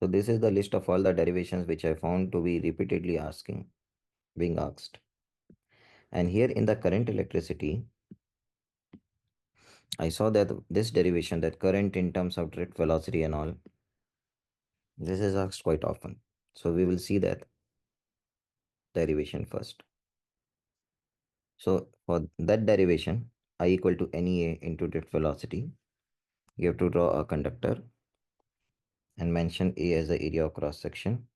So this is the list of all the derivations which I found to be repeatedly being asked. And here in the current electricity, I saw that this derivation, that current in terms of drift velocity and all, this is asked quite often. So we will see that derivation first. So for that derivation, I equal to NEA into drift velocity. You have to draw a conductor and mention A as the area of cross section.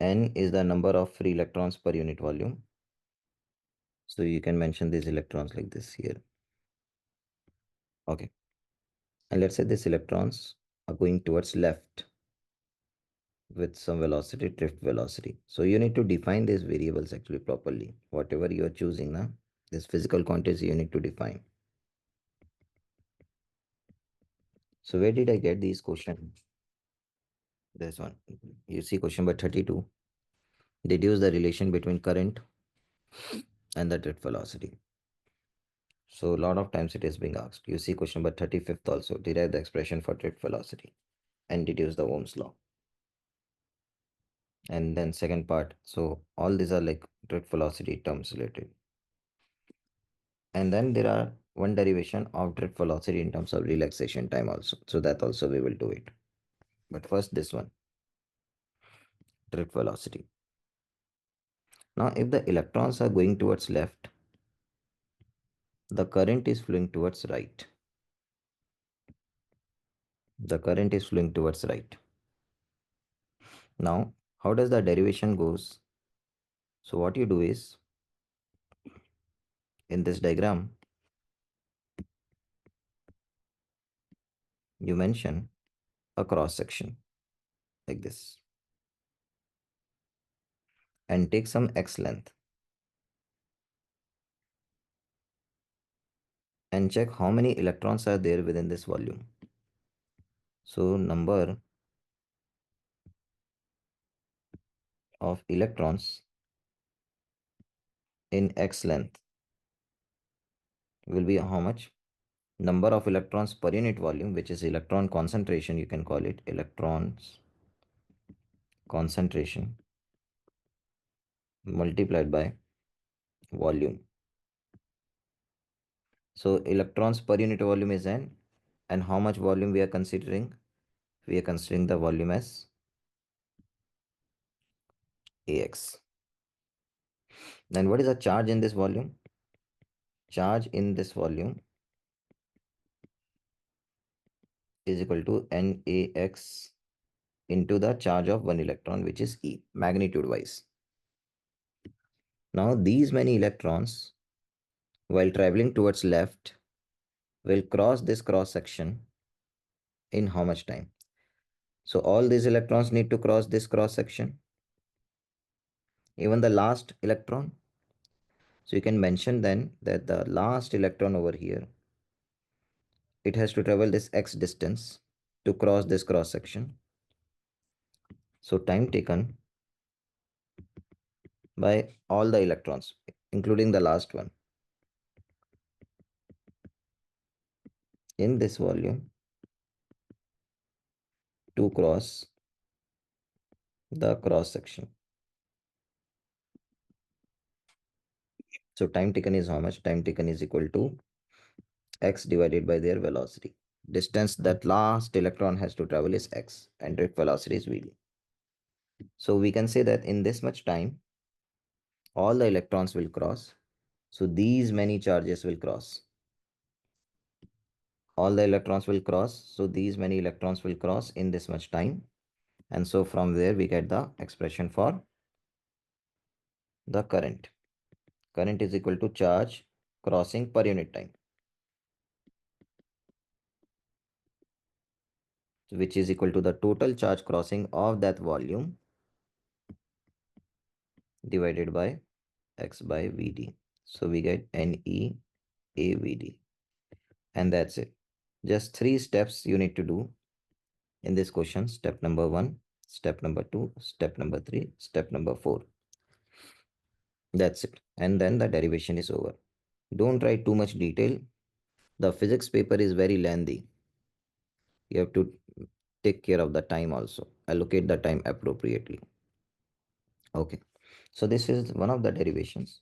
N is the number of free electrons per unit volume. So you can mention these electrons like this here. Okay. And let's say these electrons are going towards left with some velocity, drift velocity. So you need to define these variables actually properly. Whatever you are choosing now, this physical quantity you need to define. So where did I get these questions? This one. You see question number 32. Deduce the relation between current and the drift velocity. So a lot of times it is being asked. You see question number 35th also. Derive the expression for drift velocity and deduce the Ohm's law. And then second part. So all these are like drift velocity terms related. And then there are one derivation of drift velocity in terms of relaxation time also. So that also we will do it. But first this one, drift velocity. Now if the electrons are going towards left, the current is flowing towards right. The current is flowing towards right. Now, how does the derivation goes? So what you do is, in this diagram, you mention a cross section like this and take some x length and check how many electrons are there within this volume. So number of electrons in x length will be how much? Number of electrons per unit volume, which is electron concentration, you can call it electrons concentration multiplied by volume. So electrons per unit volume is n, and how much volume we are considering? We are considering the volume as AX. Then what is the charge in this volume? Charge in this volume is equal to NAX into the charge of one electron, which is E, magnitude wise. Now these many electrons, while traveling towards left, will cross this cross section in how much time? So all these electrons need to cross this cross section, even the last electron. So you can mention then that the last electron over here, it has to travel this x distance to cross this cross section. So time taken by all the electrons, including the last one, in this volume to cross the cross section. So time taken is how much? Time taken is equal to x divided by their velocity. Distance that last electron has to travel is x, and drift velocity is v. So we can say that in this much time, all the electrons will cross. So these many charges will cross. All the electrons will cross. So these many electrons will cross in this much time. And so from there we get the expression for the current. Current is equal to charge crossing per unit time, which is equal to the total charge crossing of that volume divided by x by Vd. So we get NEAVD. And that's it. Just 3 steps you need to do in this question. Step number 1, step number 2, step number 3, step number 4. That's it. And then the derivation is over. Don't write too much detail. The physics paper is very lengthy. You have to take care of the time also, allocate the time appropriately. Okay, so this is one of the derivations.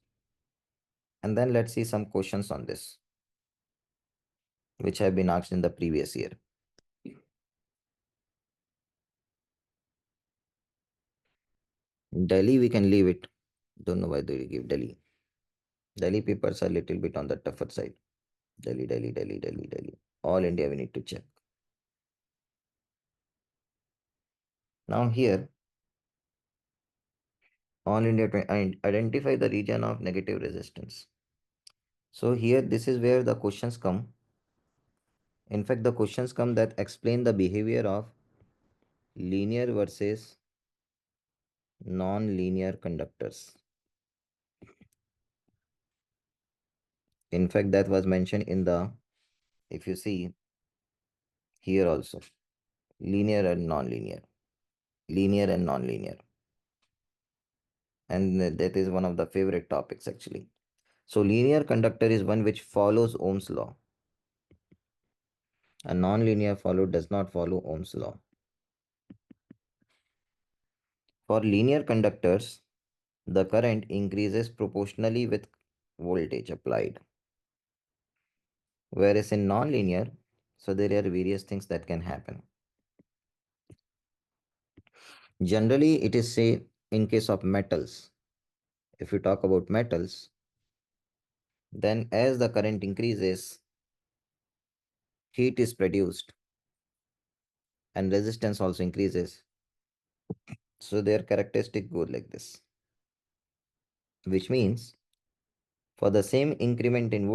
And then let's see some questions on this, which have been asked in the previous year. Delhi, we can leave it. Don't know why they give Delhi. Delhi papers are a little bit on the tougher side. Delhi, Delhi, Delhi, Delhi, Delhi. All India we need to check. Now here, all India identify the region of negative resistance. So here, this is where the questions come. In fact, the questions come that explain the behavior of linear versus non-linear conductors. In fact, that was mentioned in the, if you see here also, linear and non-linear, linear and non-linear. And that is one of the favorite topics actually. So linear conductor is one which follows Ohm's law. A non-linear follow does not follow Ohm's law. For linear conductors, the current increases proportionally with voltage applied. Whereas in non-linear, so there are various things that can happen. Generally, it is say in case of metals. If you talk about metals, then as the current increases, heat is produced and resistance also increases. So their characteristic go like this, which means for the same increment in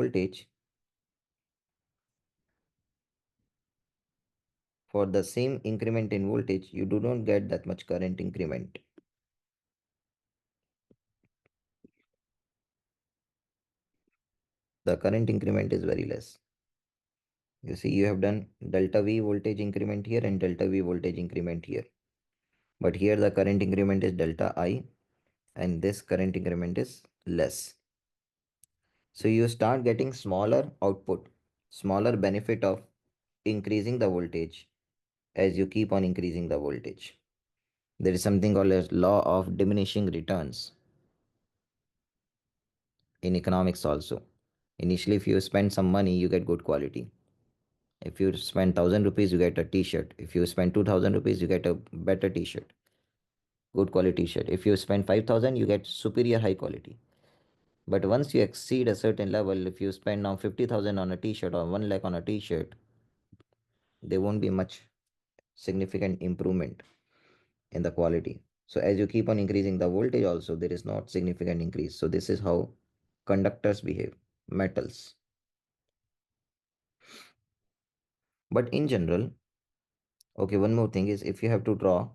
voltage, you do not get that much current increment. The current increment is very less. You see, you have done delta V voltage increment here and delta V voltage increment here. But here the current increment is delta I and this current increment is less. So you start getting smaller output, smaller benefit of increasing the voltage as you keep on increasing the voltage. There is something called as law of diminishing returns in economics also. Initially, if you spend some money, you get good quality. If you spend 1,000 rupees, you get a t-shirt. If you spend 2,000 rupees, you get a better t-shirt, good quality t-shirt. If you spend 5,000, you get superior high quality. But once you exceed a certain level, if you spend now 50,000 on a t-shirt or 1 lakh on a t-shirt, there won't be much significant improvement in the quality. So as you keep on increasing the voltage also, there is not significant increase. So this is how conductors behave, metals. But in general, okay, one more thing is if you have to draw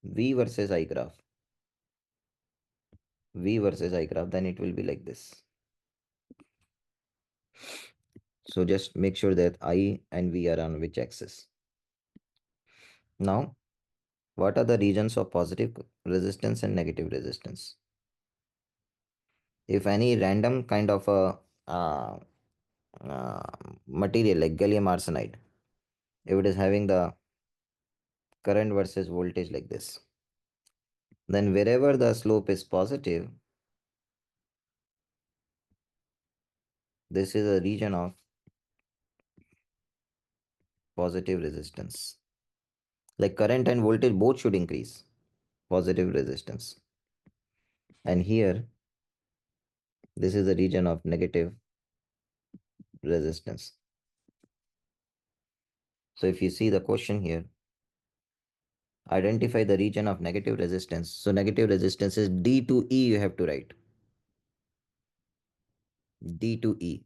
V versus I graph, then it will be like this. So just make sure that I and V are on which axis. Now, what are the regions of positive resistance and negative resistance? If any random kind of a uh, uh, material like gallium arsenide, if it is having the current versus voltage like this, then wherever the slope is positive, this is a region of positive resistance. Like current and voltage both should increase, positive resistance. And here, this is the region of negative resistance. So if you see the question here, identify the region of negative resistance. So negative resistance is D to E, you have to write. D to E.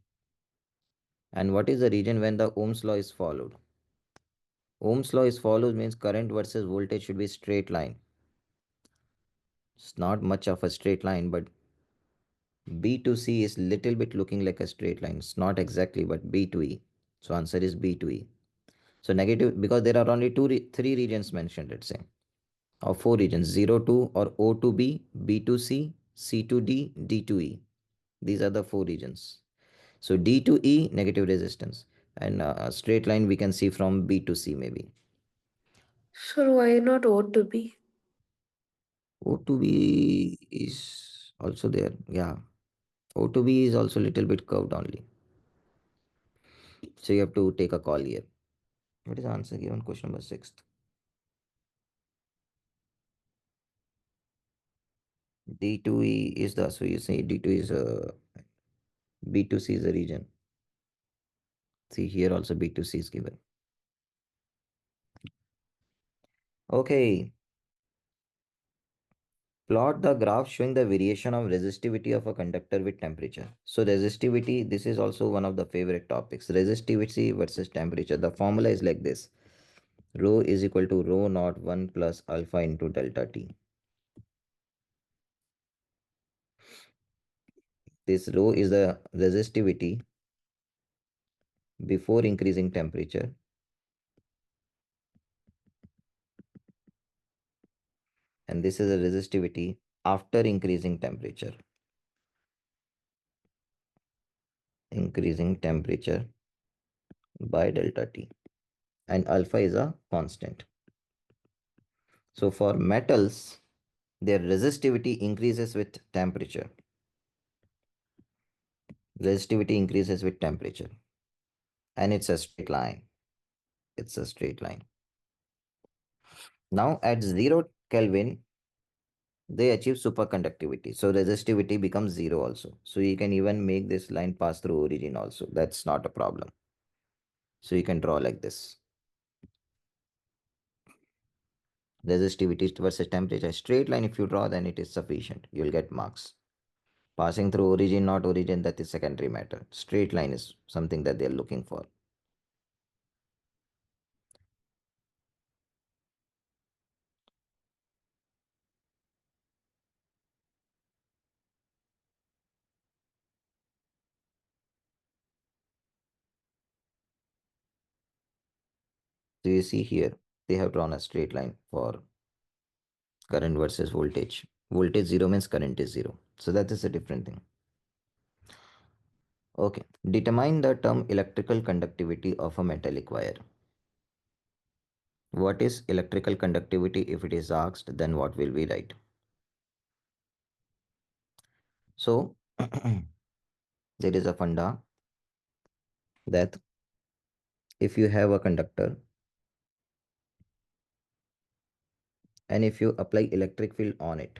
And what is the region when the Ohm's law is followed? Ohm's law is followed means current versus voltage should be straight line. It's not much of a straight line, but B to C is little bit looking like a straight line. It's not exactly, but B to E. So answer is B to E. So negative, because there are only three regions mentioned, let's say, or four regions, 0 to or O to B, B to C, C to D, D to E. These are the four regions. So D to E, negative resistance. And a straight line we can see from B to C maybe. So why not O to B? O to B is also there. Yeah. O to B is also a little bit curved only. So you have to take a call here. What is the answer given? Question number 6. D2E is the, so you say D2 is B2C is the region. See here also B2C is given. Okay. Plot the graph showing the variation of resistivity of a conductor with temperature. So resistivity, this is also one of the favorite topics. Resistivity versus temperature. The formula is like this. Rho is equal to rho naught 1 plus alpha into delta T. This rho is the resistivity before increasing temperature, and this is a resistivity after increasing temperature. Increasing temperature by delta T. And alpha is a constant. So for metals, their resistivity increases with temperature. Resistivity increases with temperature. And it's a straight line. It's a straight line. Now at 0 Kelvin, they achieve superconductivity. So resistivity becomes 0 also. So you can even make this line pass through origin also. That's not a problem. So you can draw like this. Resistivity versus temperature. Straight line, if you draw, then it is sufficient. You'll get marks. Passing through origin, not origin, that is secondary matter. Straight line is something that they're looking for. So you see here, they have drawn a straight line for current versus voltage. Voltage 0 means current is 0. So that is a different thing. Okay. Determine the term electrical conductivity of a metallic wire. What is electrical conductivity if it is asked? Then what will we write? So there is a funda that if you have a conductor and if you apply electric field on it,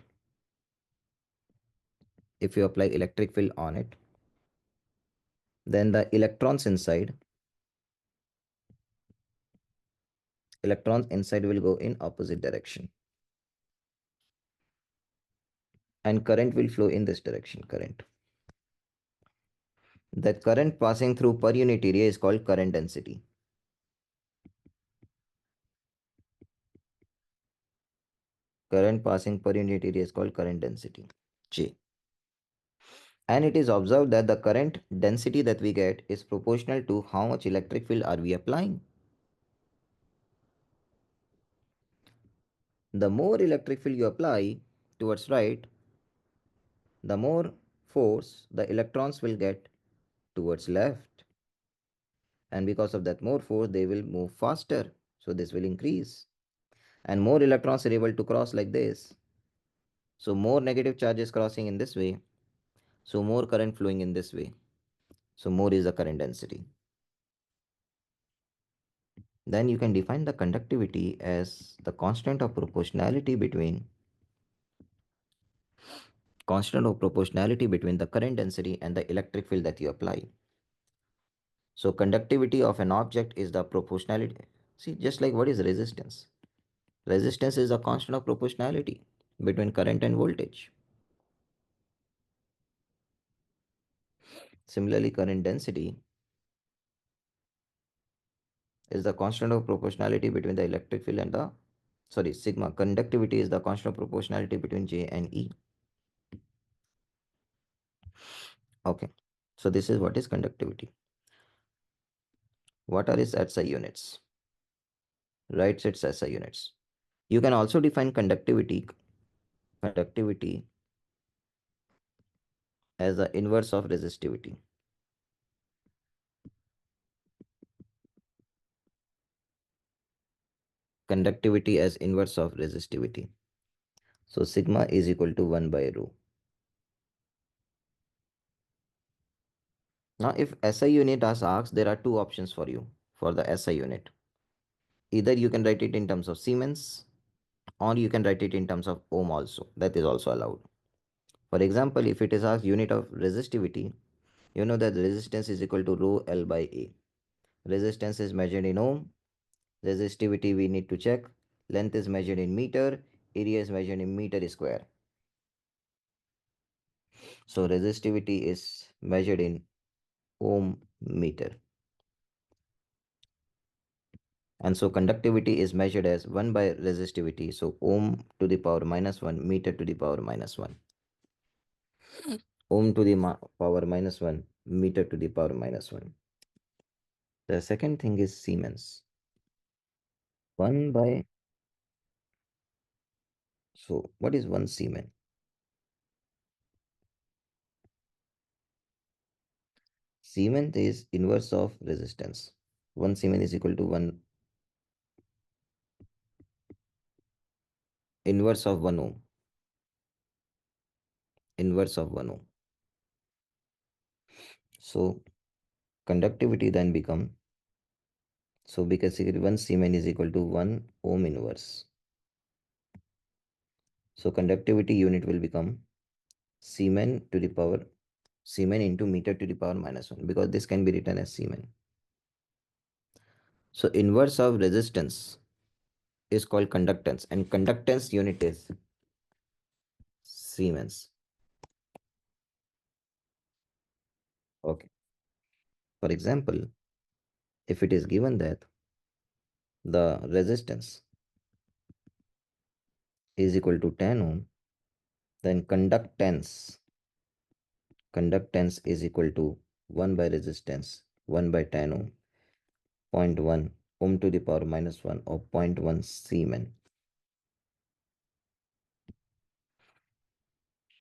if you apply electric field on it, then the electrons inside will go in opposite direction and current will flow in this direction. The current passing through per unit area is called current density. Current passing per unit area is called current density, J. And it is observed that the current density that we get is proportional to how much electric field are we applying. The more electric field you apply towards right, the more force the electrons will get towards left. And because of that more force, they will move faster. So this will increase. And more electrons are able to cross like this. So more negative charges crossing in this way. So more current flowing in this way. So more is the current density. Then you can define the conductivity as the constant of proportionality between the current density and the electric field that you apply. So conductivity of an object is the proportionality. See, just like what is resistance? Resistance is the constant of proportionality between current and voltage. Similarly, current density is the constant of proportionality between the electric field and the, sorry, sigma. Conductivity is the constant of proportionality between J and E. Okay. So this is what is conductivity. What are its SI units? Writes its SI units. You can also define conductivity as the inverse of resistivity. conductivity as inverse of resistivity. So sigma is equal to 1 by rho. Now if SI unit is asked, there are two options for you for the SI unit. Either you can write it in terms of Siemens or you can write it in terms of ohm also. That is also allowed. For example, if it is asked unit of resistivity, you know that resistance is equal to rho L by A. Resistance is measured in ohm. Resistivity we need to check. Length is measured in meter. Area is measured in meter square. So resistivity is measured in ohm meter. And so conductivity is measured as 1 by resistivity. So ohm to the power minus 1, meter to the power minus 1. Ohm to the power minus 1, meter to the power minus 1. The second thing is Siemens. 1 by, so what is 1 Siemens? Siemens is inverse of resistance. 1 Siemens is equal to 1 inverse of 1 ohm. Inverse of 1 ohm. So conductivity then become, so because 1 Siemens is equal to 1 ohm inverse. So conductivity unit will become Siemens to the power Siemens into meter to the power minus 1, because this can be written as Siemens. So inverse of resistance is called conductance, and conductance unit is Siemens. Okay. For example, if it is given that the resistance is equal to 10 ohm, then conductance is equal to 1 by resistance 1 by 10 ohm, zero point 0.1 ohm to the power minus 1, or zero point 0.1 Siemens.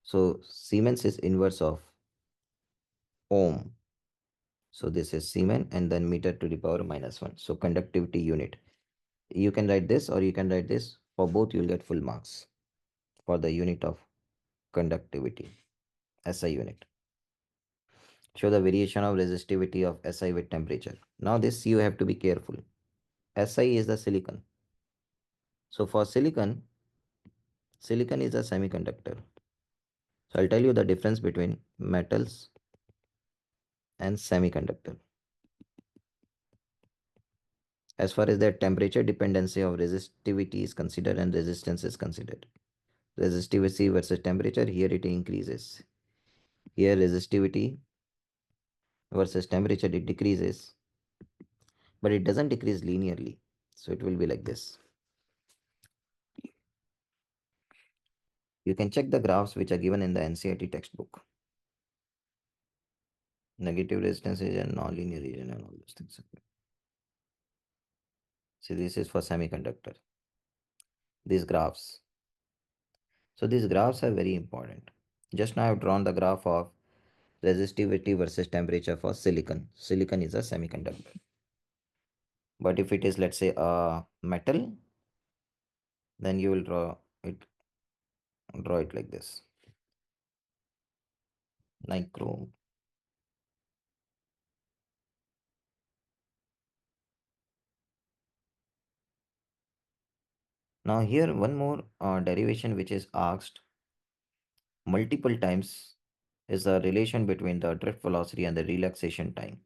So Siemens is inverse of ohm. So this is Siemens and then meter to the power minus 1. So conductivity unit. You can write this or you can write this. For both you will get full marks for the unit of conductivity, SI unit. Show the variation of resistivity of SI with temperature. Now this you have to be careful. SI is the silicon. So for silicon, silicon is a semiconductor. So I'll tell you the difference between metals and semiconductor. As far as their temperature dependency of resistivity is considered and resistance is considered. Resistivity versus temperature, here it increases. Here resistivity versus temperature, it decreases, but it doesn't decrease linearly. So it will be like this. You can check the graphs which are given in the NCERT textbook. Negative resistance region and non-linear region and all those things. See, this is for semiconductor. These graphs. So these graphs are very important. Just now I have drawn the graph of resistivity versus temperature for silicon. Silicon is a semiconductor. But if it is, let's say, a metal, then you will draw it like this. Nichrome. Now here one more derivation which is asked multiple times is the relation between the drift velocity and the relaxation time.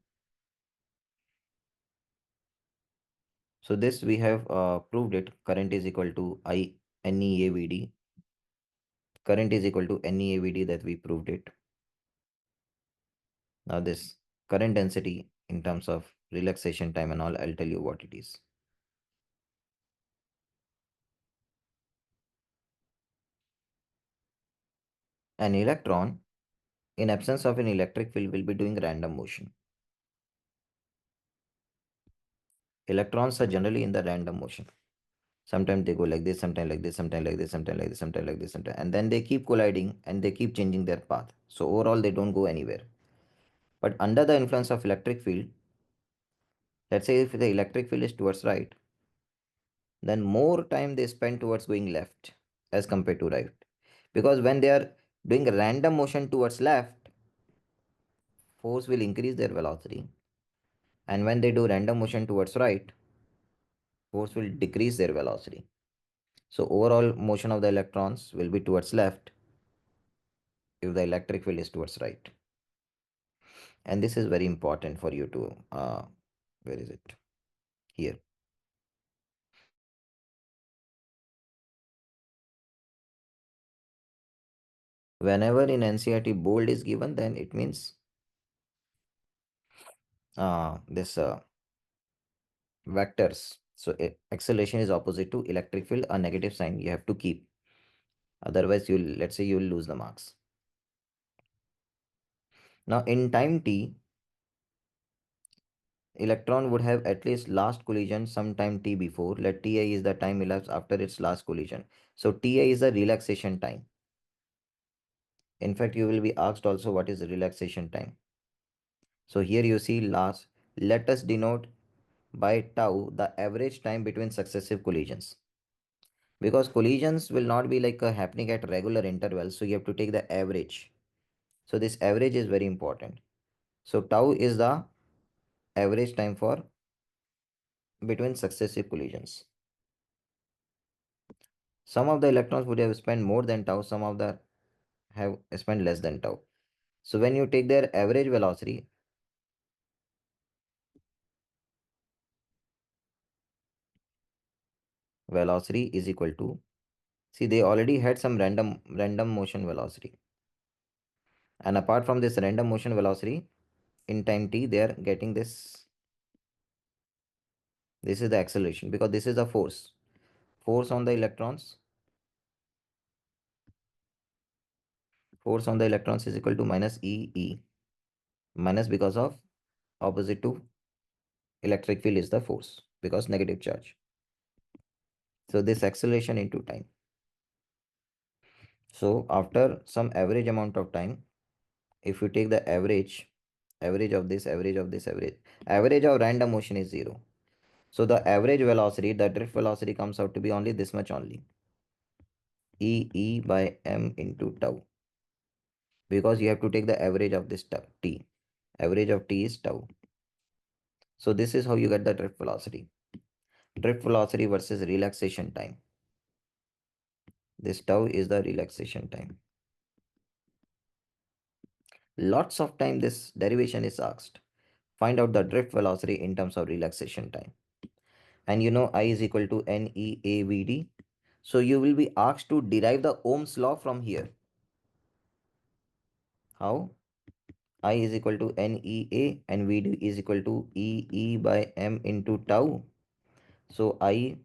So this we have proved it. Current is equal to NEAVD. Current is equal to NEAVD, that we proved it. Now this current density in terms of relaxation time and all, I'll tell you what it is. An electron in absence of an electric field will be doing random motion. Electrons are generally in the random motion. Sometimes they go like this, sometimes like this, sometimes like this, sometimes like this, sometimes like this, sometimes, and then they keep colliding and they keep changing their path. So overall, they don't go anywhere. But under the influence of electric field, let's say if the electric field is towards right, then more time they spend towards going left as compared to right. Because when they are doing a random motion towards left, force will increase their velocity. And when they do random motion towards right, force will decrease their velocity. So overall motion of the electrons will be towards left if the electric field is towards right. And this is very important for you to, where is it? Here. Whenever in NCERT bold is given, then it means this vectors. So acceleration is opposite to electric field, a negative sign you have to keep. Otherwise, you'll, let's say, you'll lose the marks. Now in time t, electron would have at least last collision sometime t before. Let ti is the time elapsed after its last collision. So ti is the relaxation time. In fact, you will be asked also what is the relaxation time. So here you see last. Let us denote by tau the average time between successive collisions. Because collisions will not be like happening at regular intervals, so you have to take the average. So this average is very important. So tau is the average time for between successive collisions. Some of the electrons would have spent more than tau, some of the have spent less than tau. So when you take their average velocity is equal to, see, they already had some random motion velocity. And apart from this random motion velocity, in time t, they are getting this. This is the acceleration because this is the force. Force on the electrons. Force on the electrons is equal to minus E. Minus because of opposite to electric field is the force because negative charge. So this acceleration into time. So after some average amount of time, if you take the average of this, average of random motion is 0. So the average velocity, the drift velocity comes out to be only this much only. E by m into tau. Because you have to take the average of this t. Average of t is tau. So this is how you get the drift velocity. Drift velocity versus relaxation time. This tau is the relaxation time. Lots of time this derivation is asked. Find out the drift velocity in terms of relaxation time. And you know I is equal to NEAVD. So you will be asked to derive the Ohm's law from here. How? I is equal to NEA and VD is equal to EE by M into tau. So I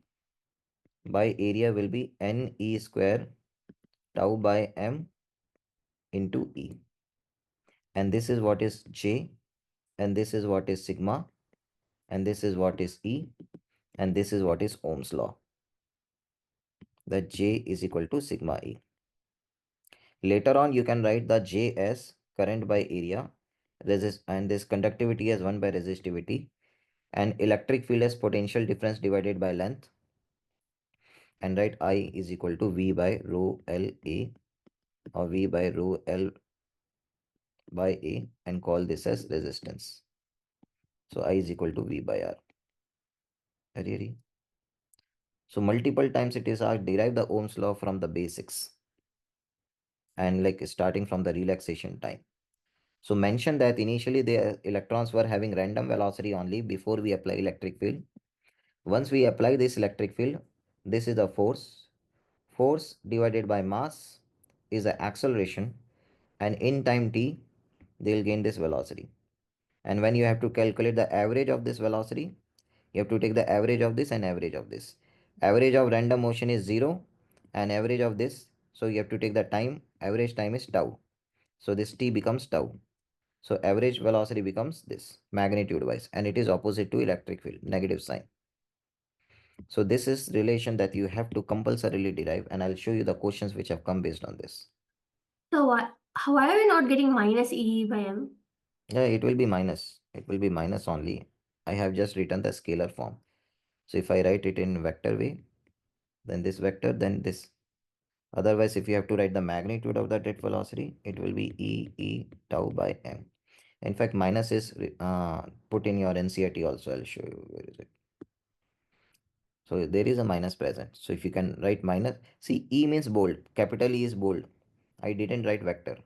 by area will be NE square tau by M into E. And this is what is J, and this is what is sigma, and this is what is E, and this is what is Ohm's law. That J is equal to sigma E. Later on, you can write the J as current by area, and this conductivity as 1 by resistivity, and electric field as potential difference divided by length, and write I is equal to V by rho L A or V by rho L by A, and call this as resistance. So I is equal to V by R. Really? So multiple times it is asked derive the Ohm's law from the basics and like starting from the relaxation time. So mention that initially the electrons were having random velocity only before we apply electric field. Once we apply this electric field, this is the force. Force divided by mass is the acceleration, and in time t, they'll gain this velocity. And when you have to calculate the average of this velocity, you have to take the average of this and average of this. Average of random motion is 0 and average of this. So you have to take the time, average time is tau. So this t becomes tau. So average velocity becomes this magnitude wise, and it is opposite to electric field, negative sign. So this is relation that you have to compulsorily derive, and I'll show you the questions which have come based on this. So why are we not getting minus E by M? Yeah, it will be minus. It will be minus only. I have just written the scalar form. So if I write it in vector way, then this vector, then this. Otherwise, if you have to write the magnitude of the drift velocity, it will be E tau by m. In fact, minus is put in your NCERT also. I'll show you where is it. So there is a minus present. So if you can write minus, see E means bold. Capital E is bold. I didn't write vector.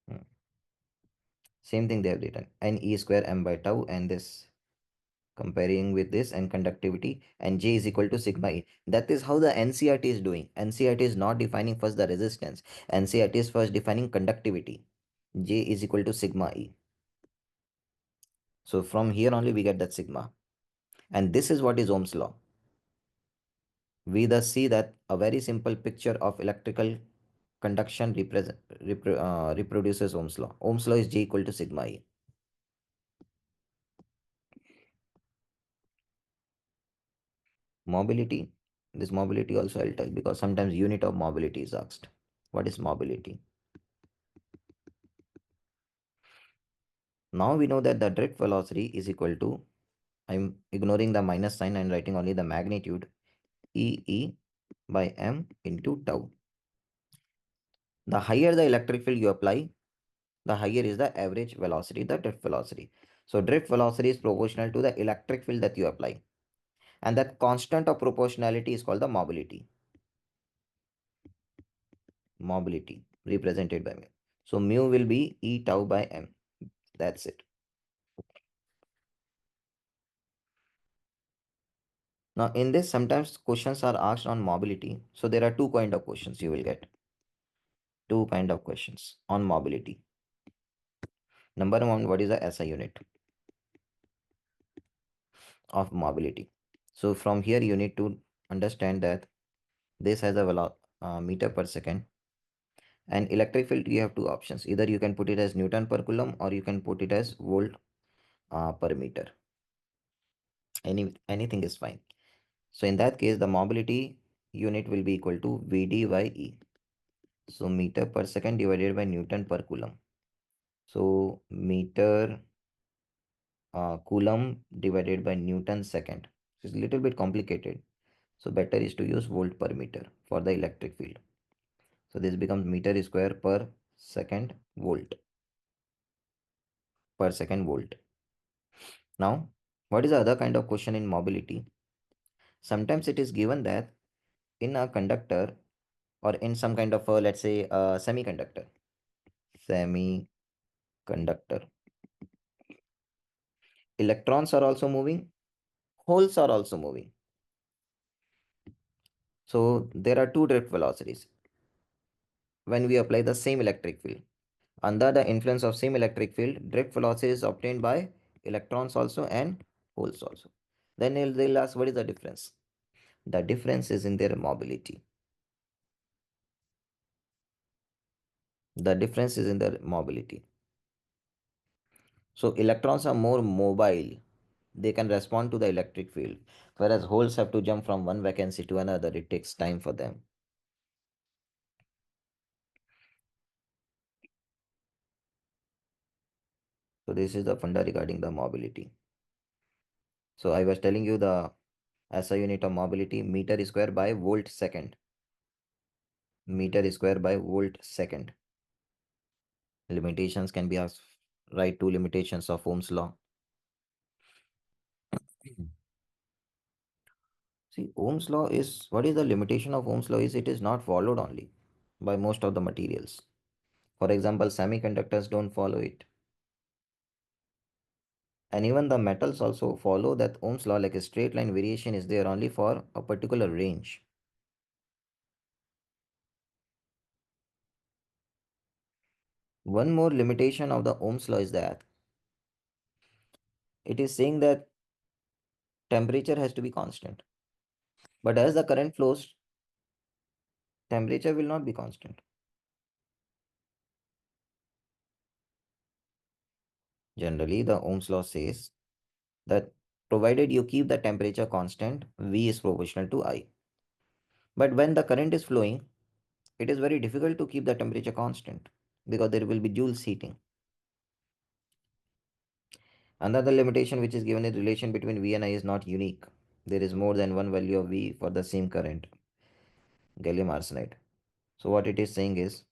Hmm. Same thing they have written. N E square m by tau, and this comparing with this, and conductivity, and J is equal to sigma E. That is how the NCERT is doing. NCERT is not defining first the resistance. NCERT is first defining conductivity. J is equal to sigma E. So from here only we get that sigma. And this is what is Ohm's law. We thus see that a very simple picture of electrical conduction reproduces Ohm's law. Ohm's law is J equal to sigma E. Mobility. This mobility also I'll tell, because sometimes unit of mobility is asked. What is mobility? Now we know that the drift velocity is equal to, I'm ignoring the minus sign and writing only the magnitude, E by m into tau. The higher the electric field you apply, the higher is the average velocity, the drift velocity. So drift velocity is proportional to the electric field that you apply. And that constant of proportionality is called the mobility. Mobility represented by mu. So mu will be E tau by m. That's it. Now in this, sometimes questions are asked on mobility. So there are two kind of questions you will get. Two kind of questions on mobility. Number one, what is the SI unit of mobility? So from here you need to understand that this has a meter per second. And electric field, you have two options. Either you can put it as Newton per Coulomb, or you can put it as volt per meter. Anything is fine. So in that case, the mobility unit will be equal to Vd by E. So meter per second divided by Newton per Coulomb. So meter Coulomb divided by Newton second. It's a little bit complicated. So better is to use volt per meter for the electric field. So this becomes meter square per second volt. Per second volt. Now, what is the other kind of question in mobility? Sometimes it is given that in a conductor, or in some kind of a, let's say, a semiconductor, electrons are also moving, holes are also moving. So there are two drift velocities when we apply the same electric field. Under the influence of same electric field, drift velocity is obtained by electrons also and holes also. Then they'll ask, what is the difference? The difference is in their mobility. The difference is in their mobility. So electrons are more mobile. They can respond to the electric field, whereas holes have to jump from one vacancy to another. It takes time for them. So this is the funda regarding the mobility. So I was telling you the SI unit of mobility, meter square by volt second. Meter square by volt second. Limitations can be asked. Write two limitations of Ohm's law. See, Ohm's law is, what is the limitation of Ohm's law is it is not followed only by most of the materials. For example, semiconductors don't follow it. And even the metals also follow that Ohm's law, like a straight line variation is there only for a particular range. One more limitation of the Ohm's law is that it is saying that temperature has to be constant. But as the current flows, temperature will not be constant. Generally, the Ohm's law says that provided you keep the temperature constant, V is proportional to I. But when the current is flowing, it is very difficult to keep the temperature constant because there will be joules heating. Another limitation which is given is relation between V and I is not unique. there is more than one value of V for the same current, gallium arsenide. So what it is saying is,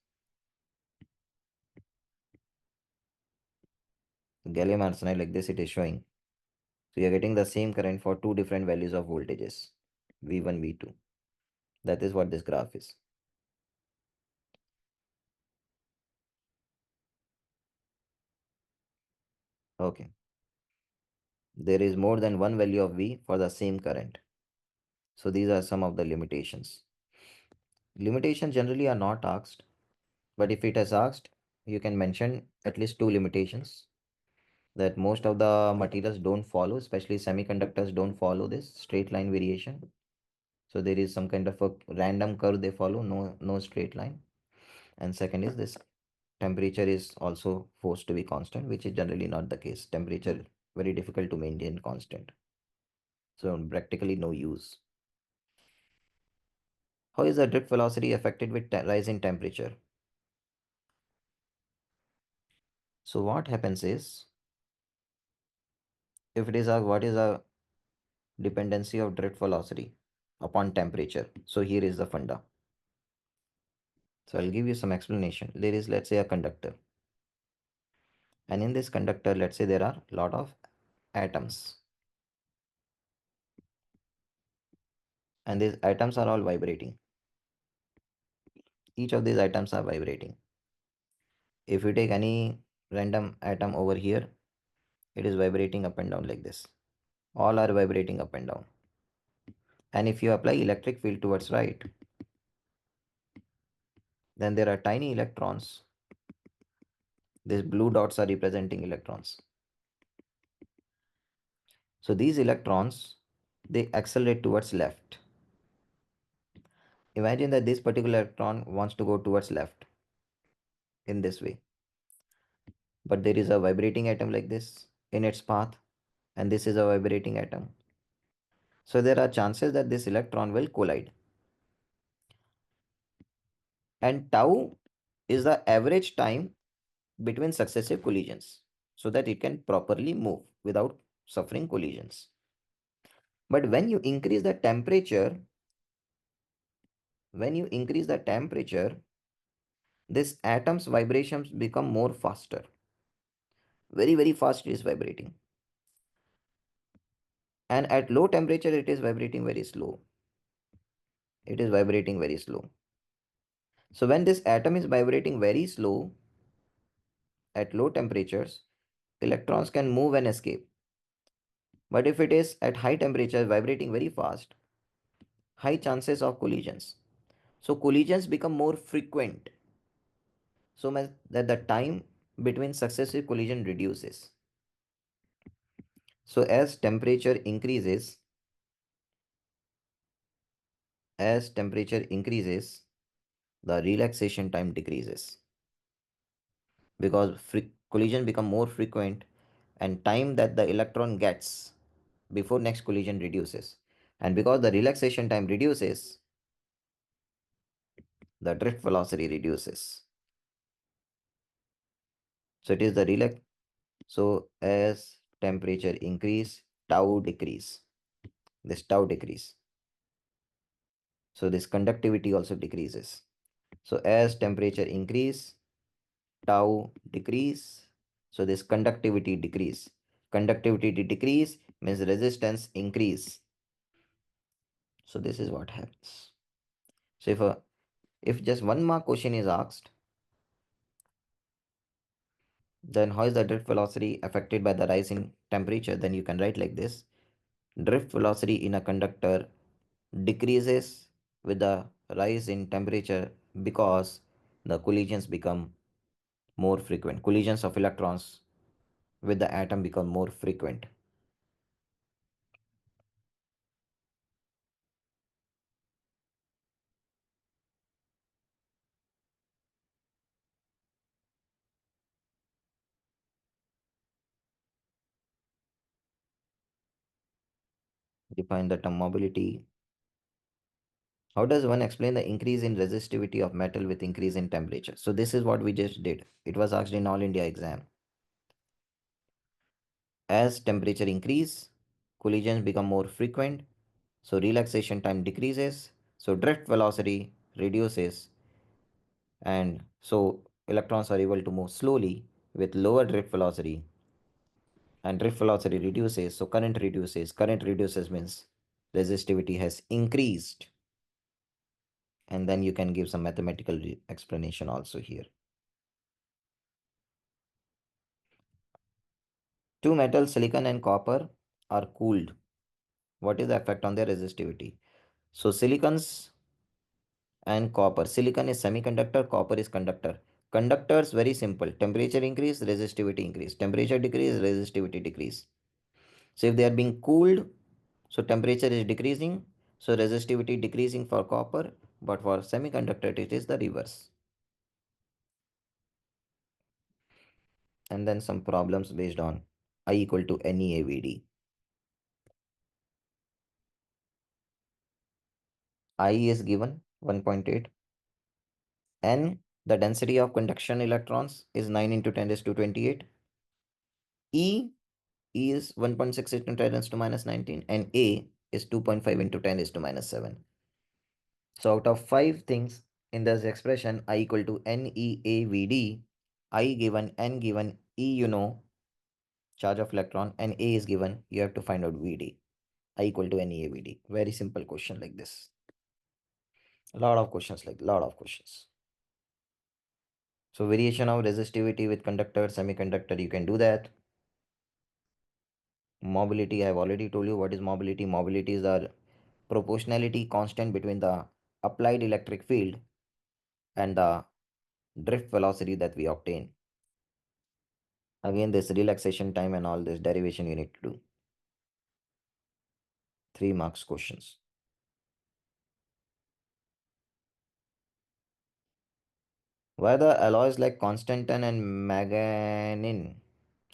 gallium arsenide, like this it is showing. So you're getting the same current for two different values of voltages, V1, V2. That is what this graph is. Okay. There is more than one value of V for the same current. So these are some of the limitations. Limitations generally are not asked, but if it is asked, you can mention at least two limitations that most of the materials don't follow, especially semiconductors don't follow this straight line variation. So there is some kind of a random curve they follow, no straight line. And second is this temperature is also forced to be constant, which is generally not the case. Temperature very difficult to maintain constant. So practically no use. How is the drift velocity affected with rise in temperature? So what happens is, if it is a what is a dependency of drift velocity upon temperature. So here is the funda. So I'll give you some explanation. There is, let's say, a conductor. And in this conductor, let's say there are a lot of atoms. And these atoms are all vibrating. Each of these atoms are vibrating. If you take any random atom over here, it is vibrating up and down like this. All are vibrating up and down. And if you apply electric field towards right, then there are tiny electrons. These blue dots are representing electrons. So these electrons, they accelerate towards left. Imagine that this particular electron wants to go towards left in this way. But there is a vibrating atom like this in its path, and this is a vibrating atom. So there are chances that this electron will collide. And tau is the average time between successive collisions so that it can properly move without suffering collisions. But when you increase the temperature, this atom's vibrations become more faster. Very, very fast it is vibrating. And at low temperature, it is vibrating very slow. It is vibrating very slow. So when this atom is vibrating very slow at low temperatures, electrons can move and escape. But if it is at high temperature vibrating very fast, high chances of collisions. So collisions become more frequent so much that the time between successive collision reduces. So as temperature increases, the relaxation time decreases because collision become more frequent and time that the electron gets before next collision reduces. And because the relaxation time reduces, the drift velocity reduces. So it is the relax. So as temperature increase, tau decrease. This tau decrease. So this conductivity also decreases. So as temperature increase, tau decrease. So this conductivity decrease. Conductivity decrease means resistance increase. So this is what happens. So if just one mark question is asked, then how is the drift velocity affected by the rise in temperature? Then you can write like this. Drift velocity in a conductor decreases with the rise in temperature because the collisions become more frequent. Collisions of electrons with the atom become more frequent. Define the term mobility. How does one explain the increase in resistivity of metal with increase in temperature? So this is what we just did. It was asked in All India exam. As temperature increase, collisions become more frequent So relaxation time decreases, so drift velocity reduces, and so electrons are able to move slowly with lower drift velocity, and drift velocity reduces, so current reduces means resistivity has increased, and then you can give some mathematical explanation also here. Two metals, silicon and copper, are cooled. What is the effect on their resistivity? So silicons and copper. Silicon is semiconductor, copper is conductor. Conductors, very simple. Temperature increase, resistivity increase. Temperature decrease, resistivity decrease. So if they are being cooled, so temperature is decreasing, so resistivity decreasing for copper, but for semiconductor it is the reverse. And then some problems based on I equal to NeAVD. I is given 1.8. N, the density of conduction electrons, is 9 into 10 raised to 28. E is 1.6 into 10 raised to minus 19, and A is 2.5 into 10 raised to minus 7. So out of 5 things in this expression, I equal to NeAVD, I given, N given, E you know, charge of electron, and A is given, you have to find out VD. I equal to NeAVD. Very simple question like this. A lot of questions like lot of questions. So variation of resistivity with conductor, semiconductor, you can do that. Mobility, I have already told you what is mobility. Mobility is the proportionality constant between the applied electric field and the drift velocity that we obtain. Again, this relaxation time and all this derivation you need to do. 3 marks questions. Why the alloys like Constantan and Manganin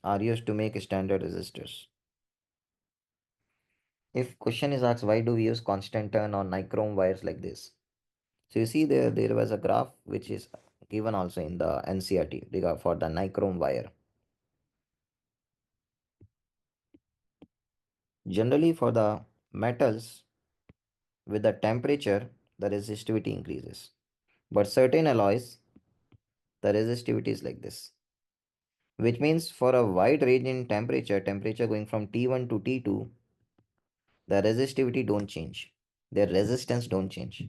are used to make standard resistors? If question is asked why do we use Constantan or nichrome wires like this? So you see there was a graph which is given also in the NCRT for the nichrome wire. Generally for the metals with the temperature the resistivity increases. But certain alloys the resistivity is like this. Which means for a wide range in temperature going from T1 to T2, the resistivity don't change. Their resistance don't change.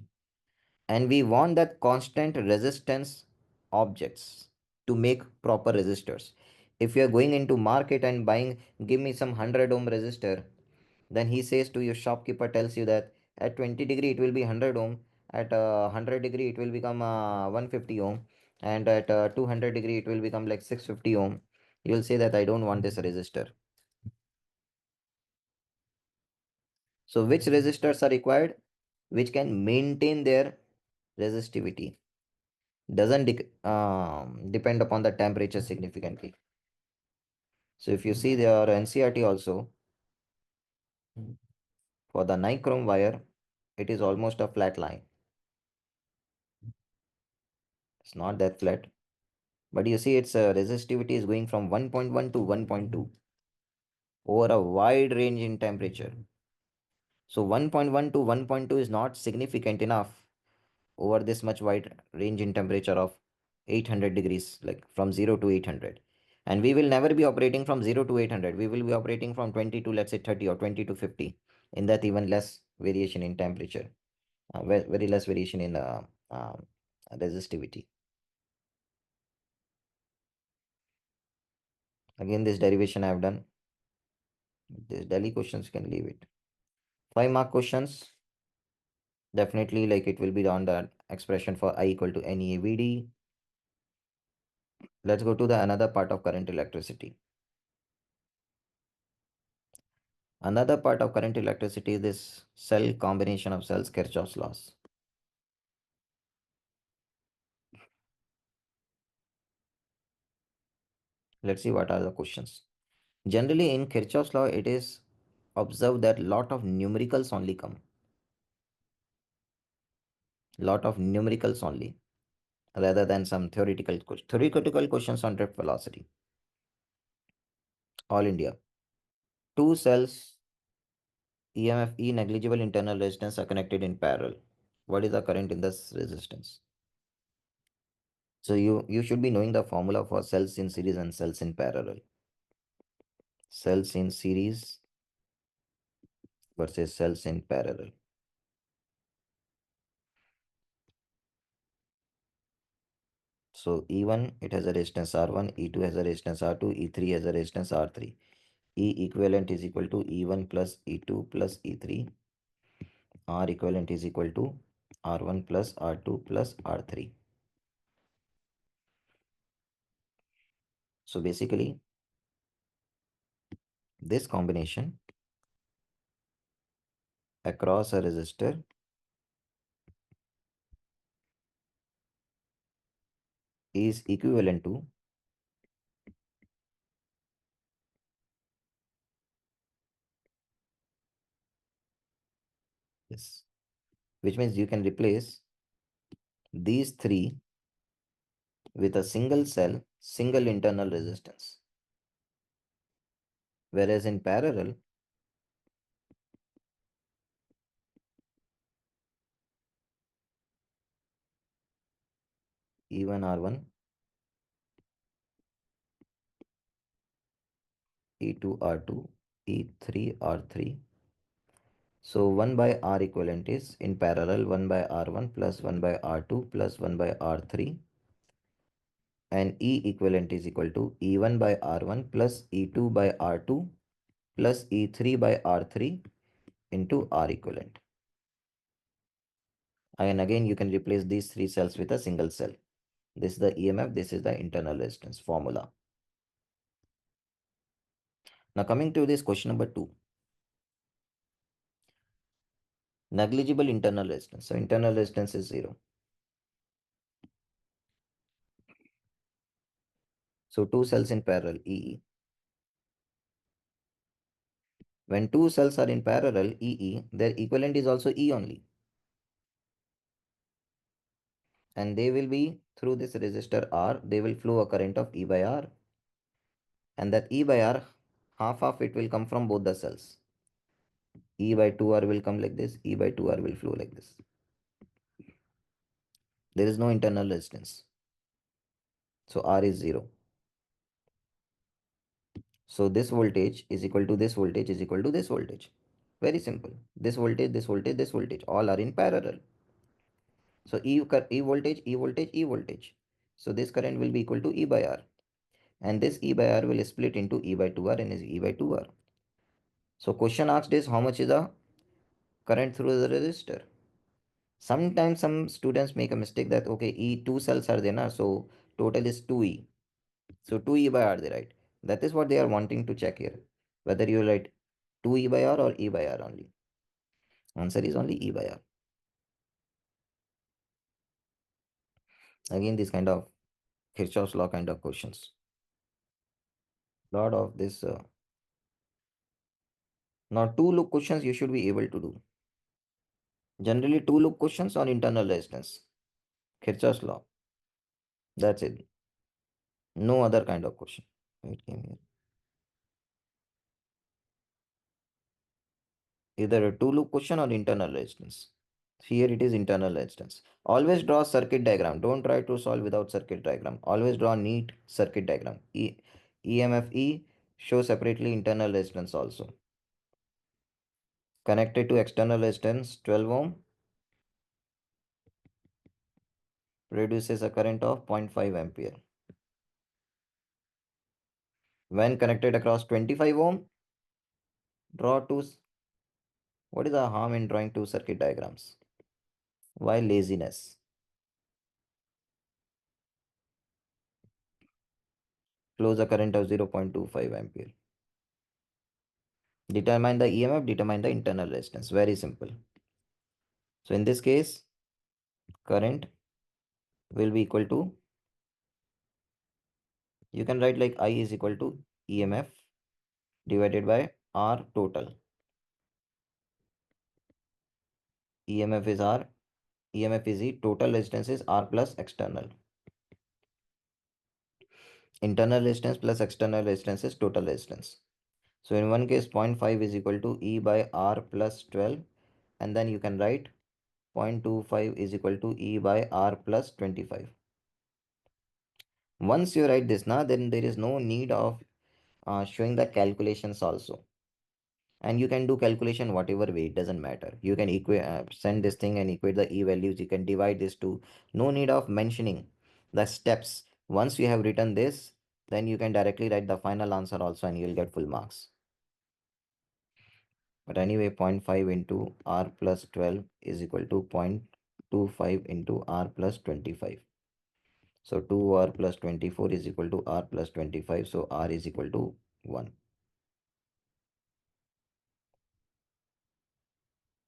And we want that constant resistance objects to make proper resistors. If you are going into market and buying, give me some 100 ohm resistor, then he says to your shopkeeper, tells you that at 20 degree it will be 100 ohm, at 100 degree it will become 150 ohm, and at 200 degree it will become like 650 ohm. You'll say that I don't want this resistor. So which resistors are required? Which can maintain their resistivity. Doesn't depend upon the temperature significantly. So if you see their NCRT also, for the nichrome wire, it is almost a flat line. It's not that flat, but you see its resistivity is going from 1.1 to 1.2 over a wide range in temperature. So 1.1 to 1.2 is not significant enough over this much wide range in temperature of 800 degrees, like from 0 to 800. And we will never be operating from 0 to 800. We will be operating from 20 to let's say 30 or 20 to 50. In that, even less variation in temperature, very less variation in resistivity. Again, this derivation I have done. This Delhi questions, you can leave it. 5 mark questions. Definitely, like it will be on the expression for I equal to NeAVD. Let's go to the another part of current electricity. Another part of current electricity is this cell combination of cells, Kirchhoff's laws. Let's see what are the questions. Generally, in Kirchhoff's law, it is observed that lot of numericals only come. Lot of numericals only, rather than some theoretical questions on drift velocity. All India. Two cells EMF E, negligible internal resistance are connected in parallel. What is the current in this resistance? So you should be knowing the formula for cells in series and cells in parallel. Cells in series versus cells in parallel. So E1 it has a resistance R1, E2 has a resistance R2, E3 has a resistance R3. E equivalent is equal to E1 plus E2 plus E3. R equivalent is equal to R1 plus R2 plus R3. So basically this combination across a resistor is equivalent to this, which means you can replace these three with a single cell, single internal resistance. Whereas in parallel, E1 R1, E2 R2, E3 R3. So 1 by R equivalent is in parallel 1 by R1 plus 1 by R2 plus 1 by R3, and E equivalent is equal to E1 by R1 plus E2 by R2 plus E3 by R3 into R equivalent. And again you can replace these three cells with a single cell. This is the EMF, this is the internal resistance formula. Now coming to this question number 2. Negligible internal resistance. So internal resistance is 0. So two cells in parallel, EE. When two cells are in parallel, EE, their equivalent is also E only. And they will be through this resistor R, they will flow a current of E by R. And that E by R, half of it will come from both the cells. E by 2R will come like this, E by 2R will flow like this. There is no internal resistance. So R is 0. So this voltage is equal to this voltage is equal to this voltage. Very simple. This voltage, this voltage, this voltage, all are in parallel. So E voltage, E voltage, E voltage. So this current will be equal to E by R. And this E by R will split into E by 2R and is E by 2R. So question asked is how much is the current through the resistor? Sometimes some students make a mistake that okay, E two cells are there now, so total is 2E. So 2E by R they write. That is what they are wanting to check here. Whether you write 2E by R or E by R only. Answer is only E by R. Again, this kind of Kirchhoff's law kind of questions. Lot of this. Now, two loop questions you should be able to do. Generally, two loop questions on internal resistance. Kirchhoff's law. That's it. No other kind of question. It came here. Either a two loop question or internal resistance. Here it is internal resistance. Always draw circuit diagram. Don't try to solve without circuit diagram. Always draw neat circuit diagram. EMF E show separately internal resistance also. Connected to external resistance 12 ohm produces a current of 0.5 ampere. When connected across 25 ohm, draw two. What is the harm in drawing two circuit diagrams? Why laziness? Flows a current of 0.25 ampere. Determine the EMF, determine the internal resistance. Very simple. So in this case, current will be equal to, you can write like I is equal to EMF divided by R total. EMF is R, EMF is E, total resistance is R plus external. Internal resistance plus external resistance is total resistance. So in one case 0.5 is equal to E by R plus 12, and then you can write 0.25 is equal to E by R plus 25. Once you write this now, then there is no need of showing the calculations also. And you can do calculation whatever way, it doesn't matter. You can send this thing and equate the E values. You can divide this to, no need of mentioning the steps. Once you have written this, then you can directly write the final answer also and you'll get full marks. But anyway, 0.5 into R plus 12 is equal to 0.25 into R plus 25. So 2R plus 24 is equal to R plus 25. So R is equal to 1.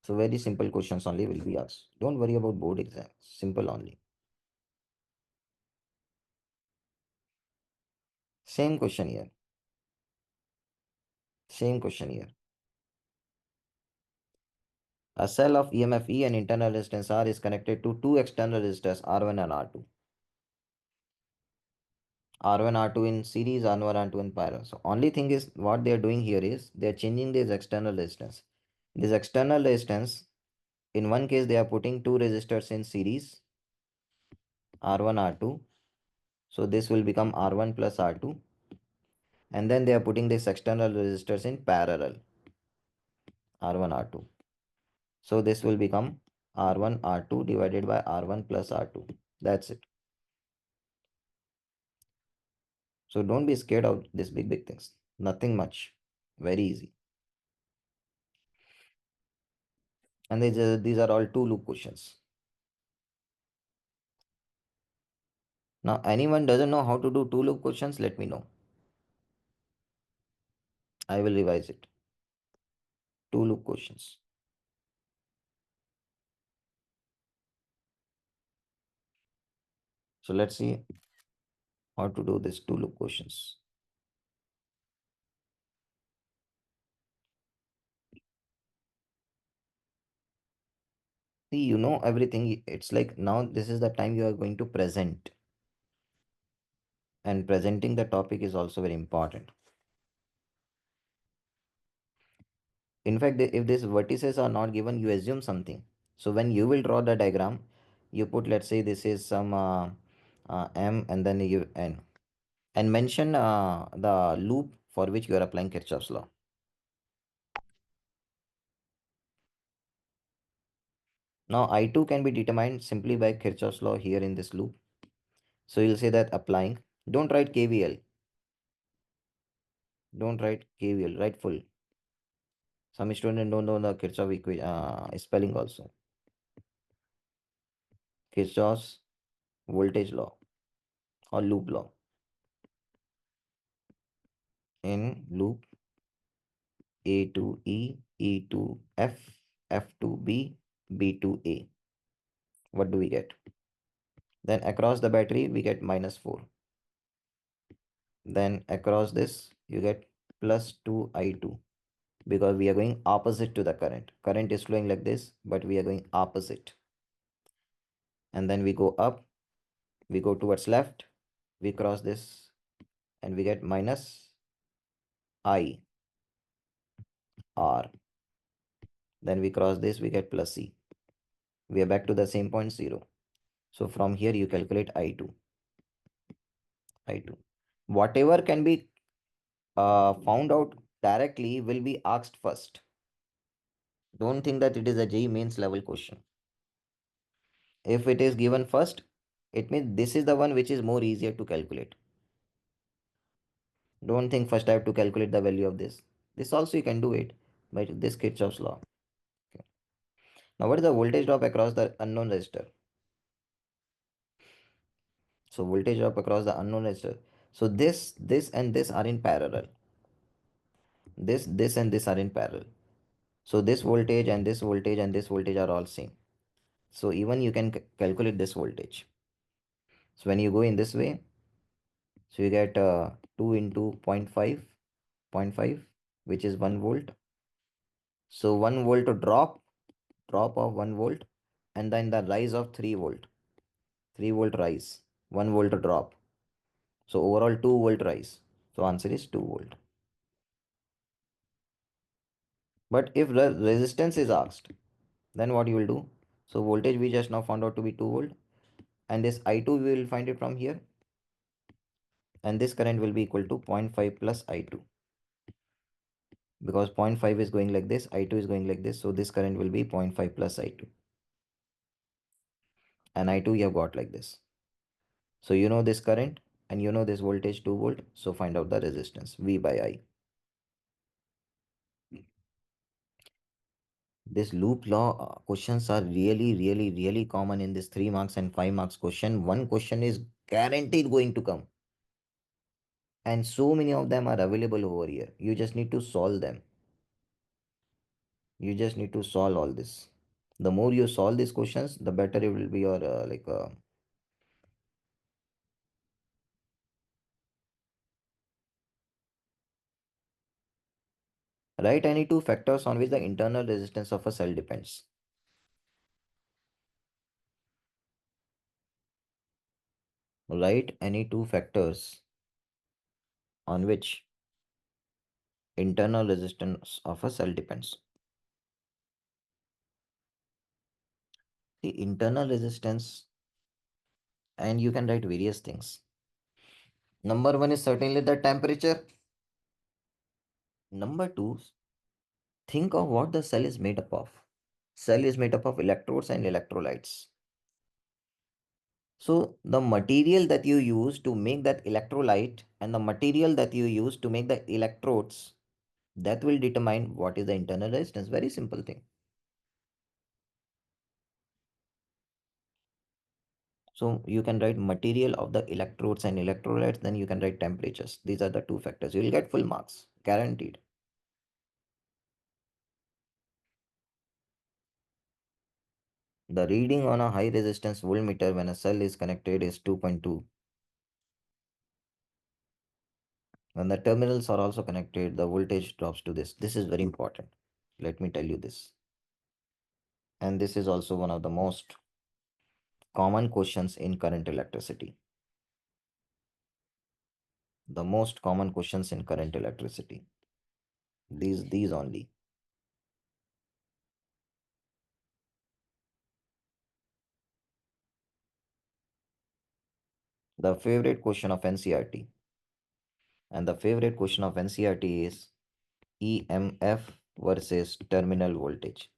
So very simple questions only will be asked. Don't worry about board exams. Simple only. Same question here. Same question here. A cell of EMF E and internal resistance R is connected to two external resistors R1 and R2. R1, R2 in series, R1, R2 in parallel. So only thing is what they are doing here is they are changing this external resistance. This external resistance, in one case they are putting two resistors in series, R1, R2. So this will become R1 plus R2. And then they are putting this external resistors in parallel, R1, R2. So this will become R1, R2 divided by R1 plus R2. That's it. So don't be scared of this big things. Nothing much. Very easy. And these are all two loop questions. Now anyone doesn't know how to do two loop questions, let me know. I will revise it. Two loop questions. So let's see how to do this two loop questions. See, you know everything. It's like now this is the time you are going to present. And presenting the topic is also very important. In fact, if these vertices are not given, you assume something. So when you will draw the diagram, you put, let's say this is some M and then you N. And mention the loop for which you are applying Kirchhoff's law. Now I2 can be determined simply by Kirchhoff's law here in this loop. So you'll say that applying. Don't write KVL. Don't write KVL, write full. Some students don't know the Kirchhoff spelling also. Kirchhoff's voltage law or loop law. In loop, A to E, E to F, F to B, B to A. What do we get? Then across the battery, we get -4. Then across this, you get +2I2 because we are going opposite to the current. Current is flowing like this, but we are going opposite. And then we go up, we go towards left, we cross this, and we get minus I R. Then we cross this, we get plus C. We are back to the same point 0. So from here you calculate I2. I2. Whatever can be found out directly will be asked first. Don't think that it is a JEE mains level question. If it is given first, it means this is the one which is more easier to calculate. Don't think first I have to calculate the value of this. This also you can do it by this Kirchhoff's law. Okay. Now what is the voltage drop across the unknown resistor? So voltage drop across the unknown resistor. So this and this are in parallel. This and this are in parallel. So this voltage and this voltage and this voltage are all same. So even you can calculate this voltage. So when you go in this way, so you get 2 into zero point 0.5, which is 1 volt. So 1 volt drop of 1 volt, and then the rise of 3 volt, 3 volt rise, 1 volt drop. So overall 2 volt rise. So answer is 2 volt. But if the resistance is asked, then what you will do? So voltage we just now found out to be 2 volt, and this I2 we will find it from here, and this current will be equal to 0.5 plus I2, because 0.5 is going like this, I2 is going like this, so this current will be 0.5 plus I2, and I2 you have got like this. So you know this current and you know this voltage 2 volt, so find out the resistance V by I. This loop law questions are really common in this 3 marks and 5 marks question. One question is guaranteed going to come, and so many of them are available over here. You just need to solve them. You just need to solve all this. The more you solve these questions, the better it will be your write any two factors on which the internal resistance of a cell depends. Write any two factors on which internal resistance of a cell depends. The internal resistance, and you can write various things. Number one is certainly the temperature. Number two, think of what the cell is made up of. Cell is made up of electrodes and electrolytes. So the material that you use to make that electrolyte and the material that you use to make the electrodes, that will determine what is the internal resistance. Very simple thing. So you can write material of the electrodes and electrolytes, then you can write temperatures. These are the two factors. You will get full marks, guaranteed. The reading on a high resistance voltmeter when a cell is connected is 2.2. When the terminals are also connected, the voltage drops to this. This is very important. Let me tell you this. And this is also one of the most common questions in current electricity. The most common questions in current electricity. These only. The favorite question of NCRT. And the favorite question of NCRT is EMF versus terminal voltage.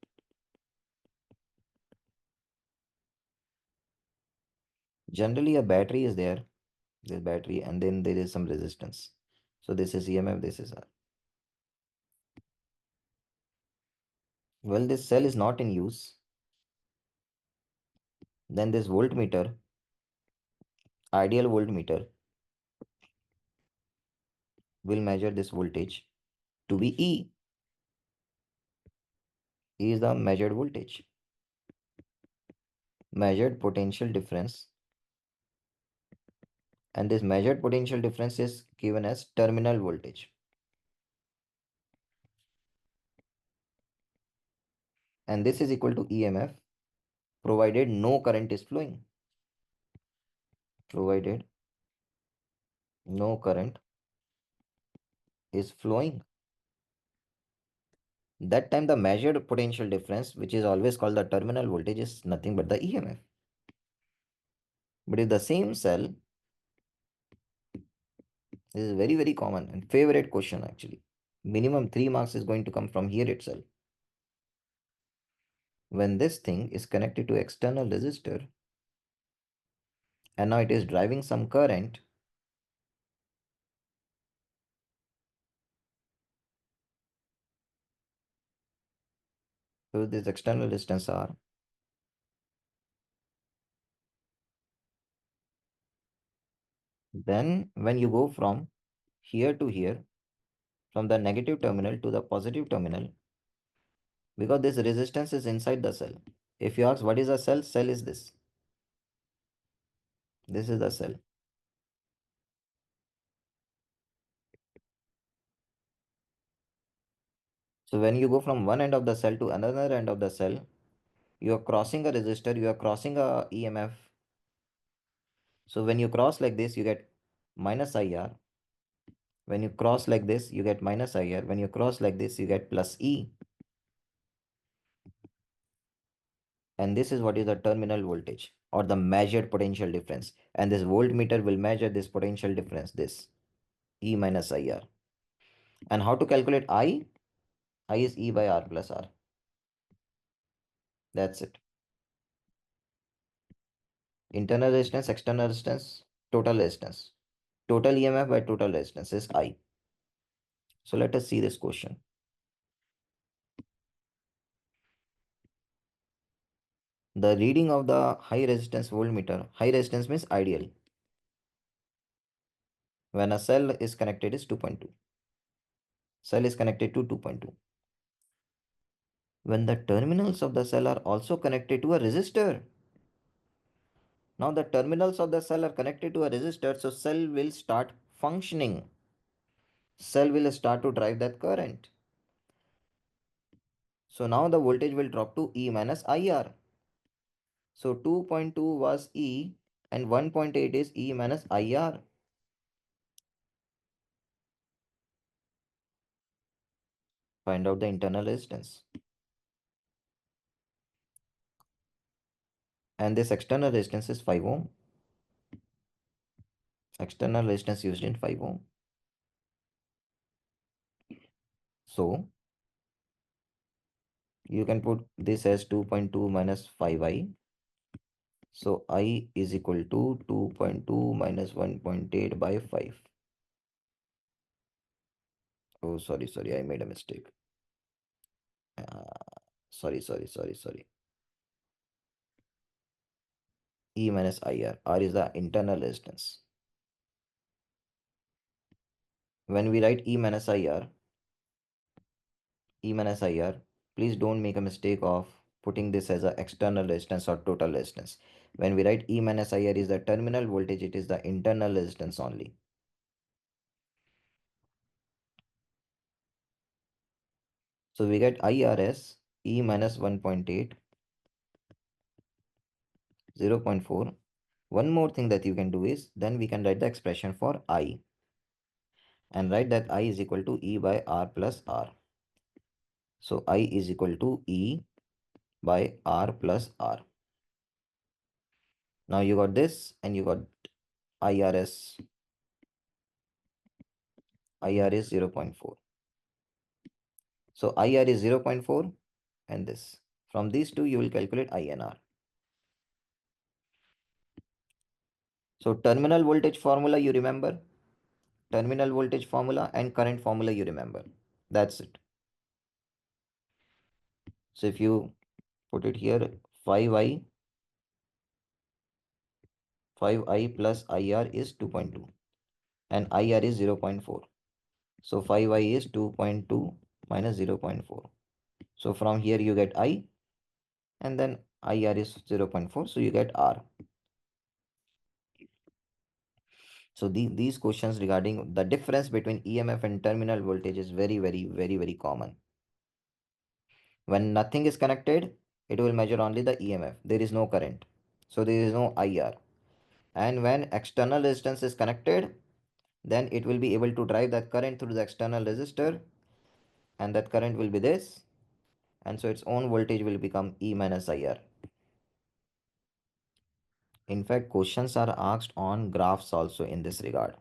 Generally, a battery is there, this battery, and then there is some resistance. So this is EMF, this is R. Well, this cell is not in use. Then this voltmeter, ideal voltmeter, will measure this voltage to be E. E is the measured voltage. Measured potential difference, and this measured potential difference is given as terminal voltage. And this is equal to EMF provided no current is flowing. Provided no current is flowing. That time the measured potential difference, which is always called the terminal voltage, is nothing but the EMF. But if the same cell, this is very common and favorite question actually. Minimum 3 marks is going to come from here itself. When this thing is connected to external resistor and now it is driving some current, so this external resistance R, then when you go from here to here, from the negative terminal to the positive terminal, because this resistance is inside the cell. If you ask what is a cell, cell is this. This is the cell. So when you go from one end of the cell to another end of the cell, you are crossing a resistor, you are crossing a EMF. So when you cross like this, you get minus IR. When you cross like this, you get minus IR. When you cross like this, you get plus E. and this is what is the terminal voltage or the measured potential difference, and this voltmeter will measure this potential difference, this E minus IR. And how to calculate I? I is E by R plus R. That's it. Internal resistance, external resistance, total resistance. Total EMF by total resistance is I. So let us see this question. The reading of the high resistance voltmeter, high resistance means ideal, when a cell is connected is 2.2. Cell is connected to 2.2. When the terminals of the cell are also connected to a resistor. Now the terminals of the cell are connected to a resistor, so cell will start functioning. Cell will start to drive that current. So now the voltage will drop to E minus IR. So 2.2 was E and 1.8 is E minus IR. Find out the internal resistance. And this external resistance is 5 ohm. External resistance used in 5 ohm. So you can put this as 2.2 minus 5i. So I is equal to 2.2 minus 1.8 by 5. Oh, sorry, I made a mistake. Sorry. E minus IR. R is the internal resistance. When we write E minus IR, please don't make a mistake of putting this as a external resistance or total resistance. When we write E minus IR is the terminal voltage, it is the internal resistance only. So we get IR as E minus 1.8, 0.4. One more thing that you can do is, then we can write the expression for I and write that I is equal to E by R plus R. So I is equal to E by R plus R. Now you got this and you got IRS. IR is 0.4. So IR is 0.4 and this. From these two you will calculate INR. So terminal voltage formula you remember. Terminal voltage formula and current formula you remember. That's it. So if you put it here, 5i 5i plus IR is 2.2 and IR is 0.4. So 5i is 2.2 minus 0.4. So from here you get I and then IR is 0.4. So you get R. So these questions regarding the difference between EMF and terminal voltage is very common. When nothing is connected, it will measure only the EMF. There is no current. So there is no IR. And when external resistance is connected, then it will be able to drive that current through the external resistor, and that current will be this, and so its own voltage will become E minus IR. In fact, questions are asked on graphs also in this regard.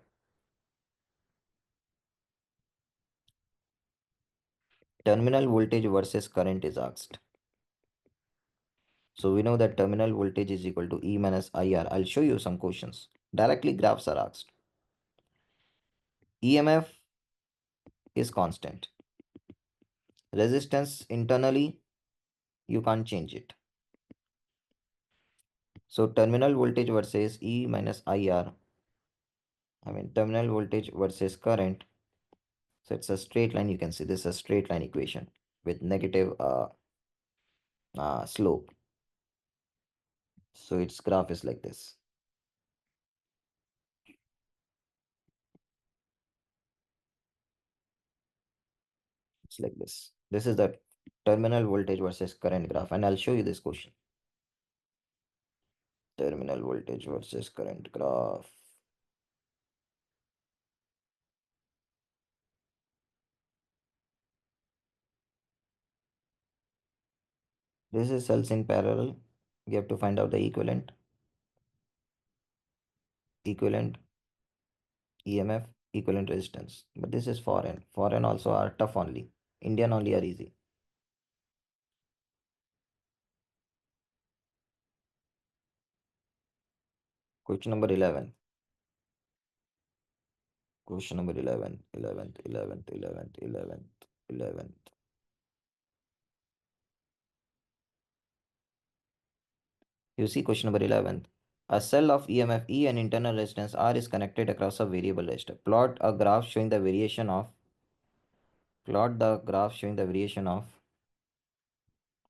Terminal voltage versus current is asked. So we know that terminal voltage is equal to E minus IR. I'll show you some questions. Directly graphs are asked. EMF is constant. Resistance internally, you can't change it. So terminal voltage versus E minus IR, terminal voltage versus current. So it's a straight line. You can see this is a straight line equation with negative slope. So its graph is like this. It's like this. This is the terminal voltage versus current graph, and I'll show you this question. Terminal voltage versus current graph. This is cells in parallel. You have to find out the equivalent EMF, equivalent resistance. But this is foreign. Foreign also are tough only. Indian only are easy. Question number 11. Question number 11. 11th, 11th, 11th, 11th, 11th. You see question number 11. A cell of EMF E and internal resistance R is connected across a variable resistor. Plot the graph showing the variation of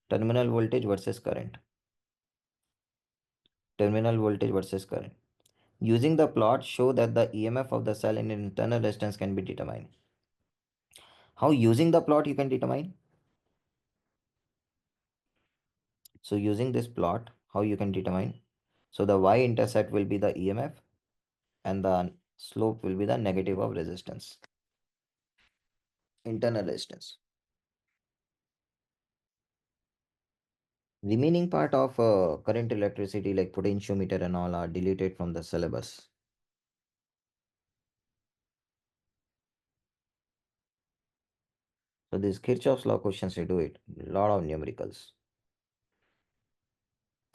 terminal voltage versus current. Terminal voltage versus current. Using the plot, show that the EMF of the cell and internal resistance can be determined. How using the plot you can determine? So using this plot, how you can determine? So the y-intercept will be the EMF and the slope will be the negative of resistance, internal resistance. Remaining part of current electricity like potentiometer and all are deleted from the syllabus. So these Kirchhoff's law questions you do it. Lot of numericals.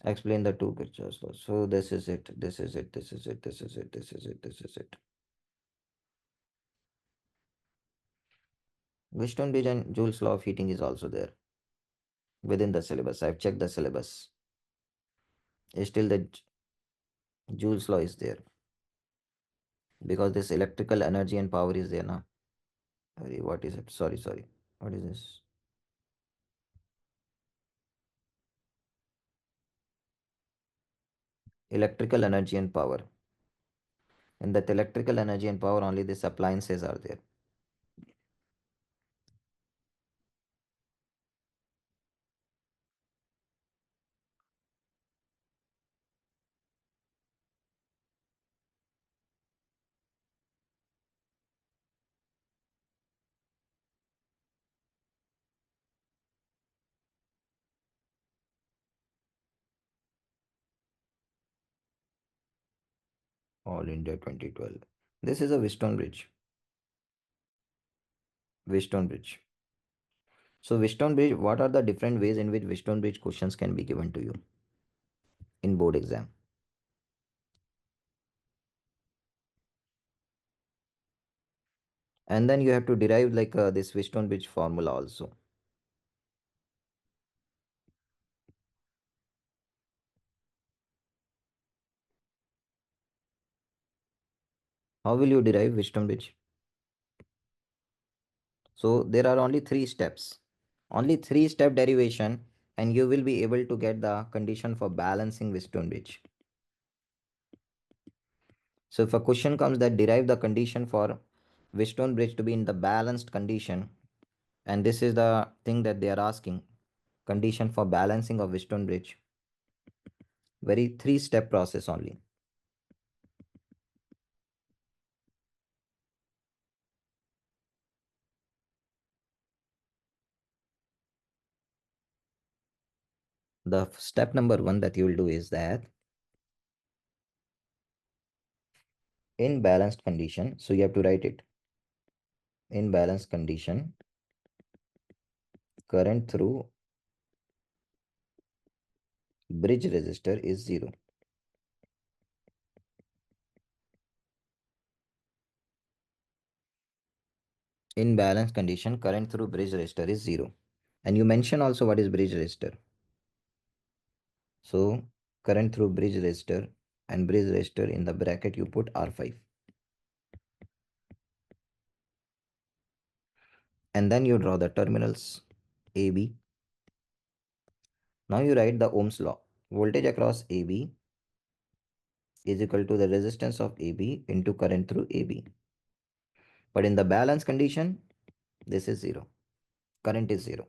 Explain the two Kirchhoff's law. So this is it. This is it. This is it. This is it. This is it. This is it. Wheatstone Bridge and Joule's law of heating is also there within the syllabus. I've checked the syllabus. Still the Joule's law is there because this electrical energy and power is there now. What is it? Sorry, sorry. What is this? Electrical energy and power. In that electrical energy and power, only these appliances are there. All India 2012. This is a Wheatstone Bridge. Wheatstone Bridge. So Wheatstone Bridge, what are the different ways in which Wheatstone Bridge questions can be given to you in board exam? And then you have to derive like this Wheatstone Bridge formula also. How will you derive Wheatstone Bridge? So there are only three steps. Only three-step derivation and you will be able to get the condition for balancing Wheatstone Bridge. So if a question comes that derive the condition for Wheatstone Bridge to be in the balanced condition, and this is the thing that they are asking, condition for balancing of Wheatstone Bridge, very three-step process only. The step number one that you will do is that in balanced condition, so you have to write it, in balanced condition, current through bridge resistor is 0. In balanced condition, current through bridge resistor is 0. And you mention also what is bridge resistor. So current through bridge resistor and bridge resistor in the bracket you put R5. And then you draw the terminals AB. Now you write the Ohm's law. Voltage across AB is equal to the resistance of AB into current through AB. But in the balance condition, this is 0. Current is 0.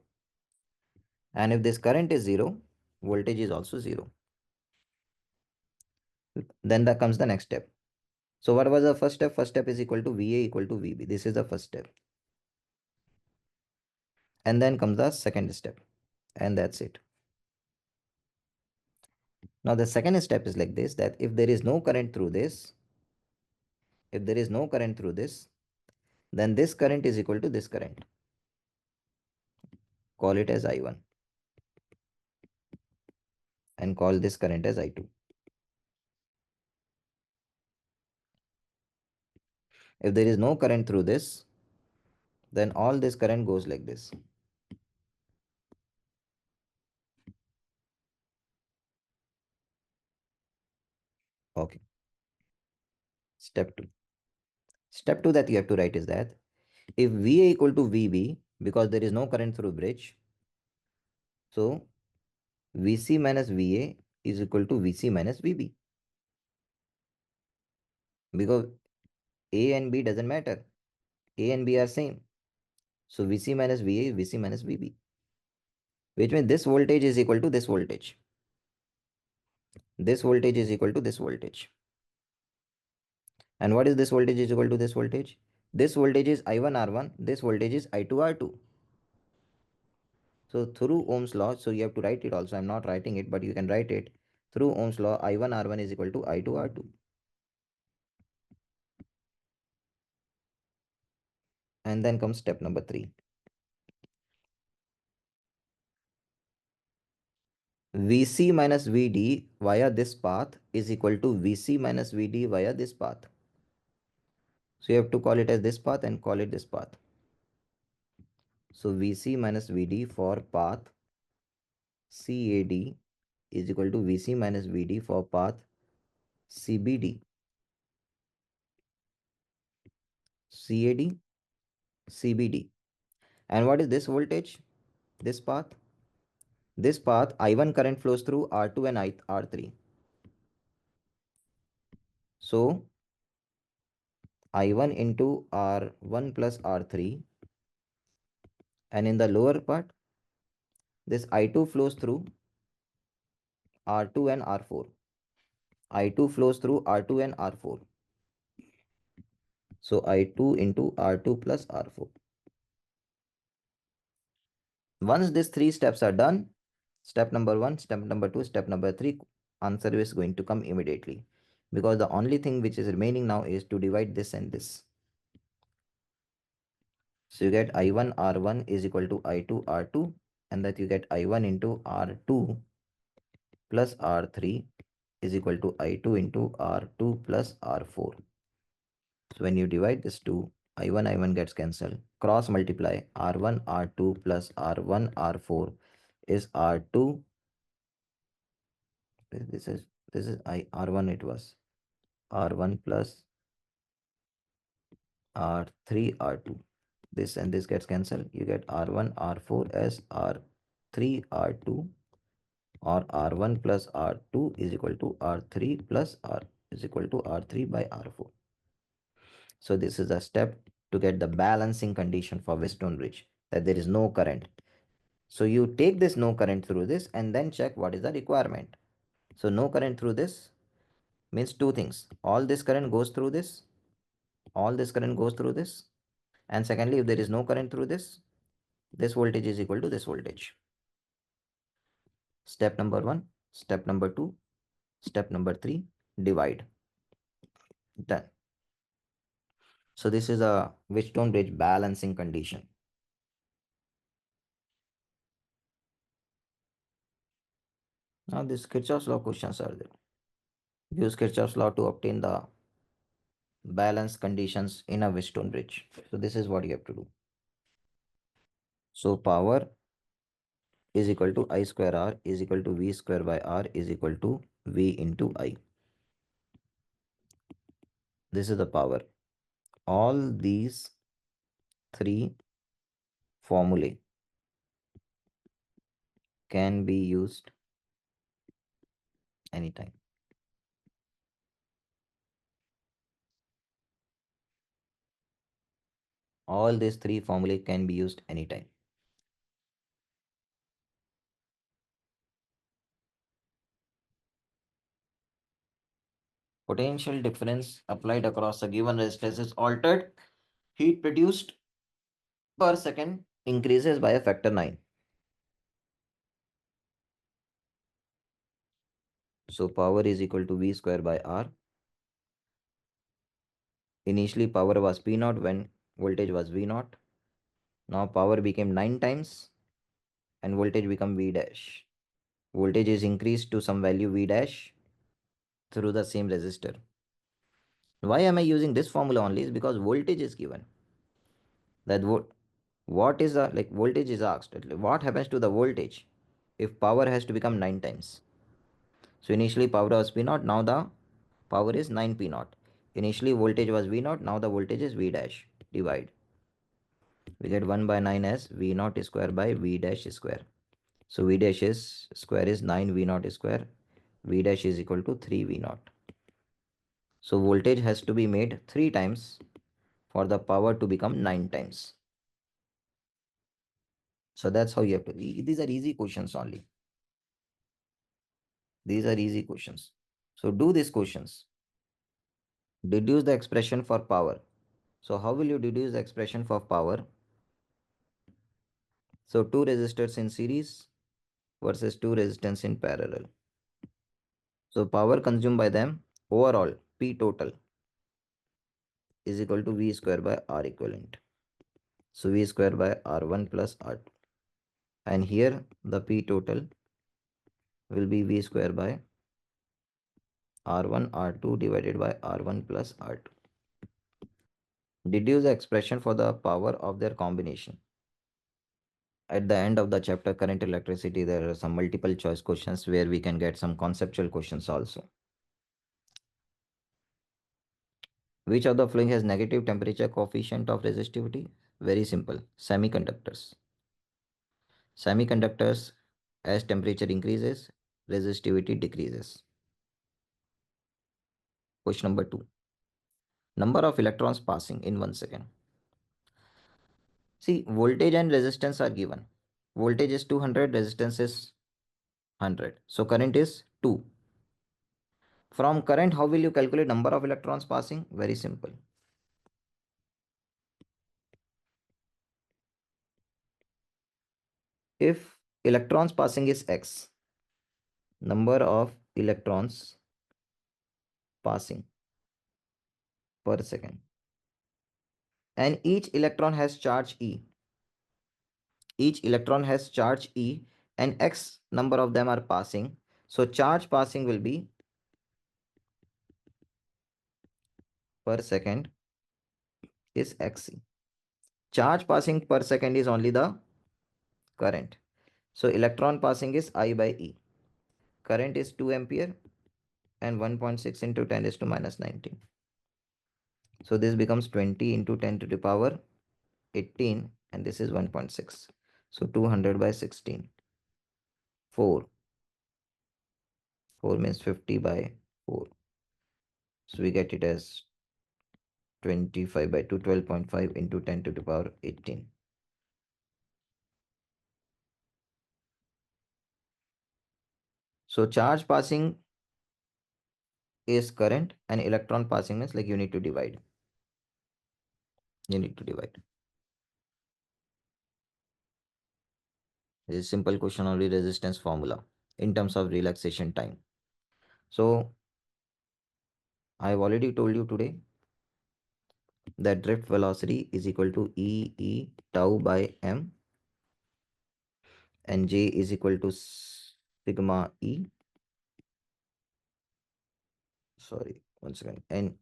And if this current is 0, voltage is also 0. Then that comes the next step. So what was the first step? First step is equal to VA equal to VB. This is the first step. And then comes the second step. And that's it. Now the second step is like this, that if there is no current through this, then this current is equal to this current. Call it as I1 and call this current as I2. If there is no current through this, then all this current goes like this. Okay. Step 2. Step 2 that you have to write is that if VA equal to VB, because there is no current through bridge, so VC minus VA is equal to VC minus VB, because A and B doesn't matter. A and B are same. So VC minus VA is VC minus VB, which means this voltage is equal to this voltage. This voltage is equal to this voltage. And what is this voltage is equal to this voltage? This voltage is I1 R1, this voltage is I2 R2. So through Ohm's law, so you have to write it also. I'm not writing it, but you can write it. Through Ohm's law, I1 R1 is equal to I2 R2. And then comes step number 3. VC minus VD via this path is equal to VC minus VD via this path. So you have to call it as this path and call it this path. So VC minus VD for path CAD is equal to VC minus VD for path CBD. CAD, CBD. And what is this voltage? This path? This path, I1 current flows through R2 and R3. So I1 into R1 plus R3. And in the lower part, this I2 flows through R2 and R4. I2 flows through R2 and R4. So I2 into R2 plus R4. Once these three steps are done, step number 1, step number 2, step number 3, answer is going to come immediately. Because the only thing which is remaining now is to divide this and this. So you get I1 R1 is equal to I2 R2, and that you get I1 into R2 plus R3 is equal to I2 into R2 plus R4. So when you divide this two, I1 gets cancelled. Cross multiply R1 R2 plus R1 R4 is R2. This is R1 it was. R1 plus R3 R2. This and this gets cancelled. You get R1 R4 as R3 R2, or R1 plus R2 is equal to R3 plus R is equal to R3 by R4. So this is a step to get the balancing condition for Wheatstone Bridge, that there is no current. So you take this no current through this and then check what is the requirement. So no current through this means two things. All this current goes through this. All this current goes through this. And secondly, if there is no current through this voltage is equal to this voltage. Step number 1, step number 2, step number 3, divide. Done. So this is a Wheatstone Bridge balancing condition. Now this Kirchhoff's law questions are there. Use Kirchhoff's law to obtain the balance conditions in a Wheatstone Bridge. So this is what you have to do. So power is equal to I square R is equal to V square by R is equal to V into I. This is the power. All these three formulae can be used anytime. All these three formulae can be used anytime. Potential difference applied across a given resistance is altered. Heat produced per second increases by a factor 9. So power is equal to V square by R. Initially power was P naught when voltage was V naught. Now power became 9 times and voltage become V dash. Voltage is increased to some value V dash through the same resistor. Why am I using this formula only? Is because voltage is given. That what is the like voltage is asked. What happens to the voltage if power has to become 9 times? So initially power was P naught, now the power is 9 P naught. Initially voltage was V naught, now the voltage is V dash. Divide. We get 1 by 9 as V naught square by V dash square. So V dash is square is 9 V naught square. V dash is equal to 3 V naught. So voltage has to be made 3 times for the power to become 9 times. So that's how you have to. These are easy questions only. These are easy questions. So do these questions. Deduce the expression for power. So how will you deduce the expression for power? So two resistors in series versus two resistance in parallel. So power consumed by them overall P total is equal to V square by R equivalent. So V square by R1 plus R2. And here the P total will be V square by R1 R2 divided by R1 plus R2. Deduce the expression for the power of their combination. At the end of the chapter current electricity, there are some multiple choice questions where we can get some conceptual questions also. Which of the following has negative temperature coefficient of resistivity? Very simple. Semiconductors. Semiconductors, as temperature increases, resistivity decreases. Question number 2. Number of electrons passing in 1 second. See, voltage and resistance are given. Voltage is 200, resistance is 100. So current is 2. From current, how will you calculate number of electrons passing? Very simple. If electrons passing is x, number of electrons passing per second, and each electron has charge E. Each electron has charge E and x number of them are passing. So charge passing will be per second is xc. Charge passing per second is only the current. So electron passing is I by E. Current is 2 ampere and 1.6 into 10 is to minus 19. So this becomes 20 into 10 to the power 18 and this is 1.6. So 200 by 16. 4. 4 means 50 by 4. So we get it as 25 by 2, 12.5 into 10 to the power 18. So charge passing is current and electron passing is like you need to divide. You need to divide. This is simple question only resistance formula in terms of relaxation time. So I have already told you today that drift velocity is equal to E tau by m and J is equal to sigma E. Sorry, once again. And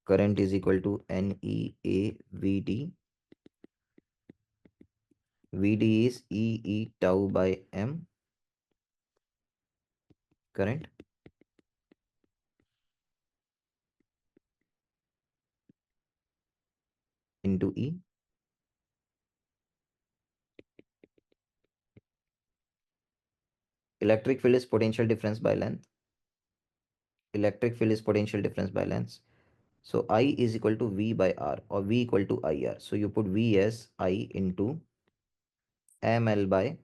current is equal to NEA VD. VD is E tau by m current into E. Electric field is potential difference by length. Electric field is potential difference by length. So I is equal to V by R or V equal to IR. So you put V as I into ml by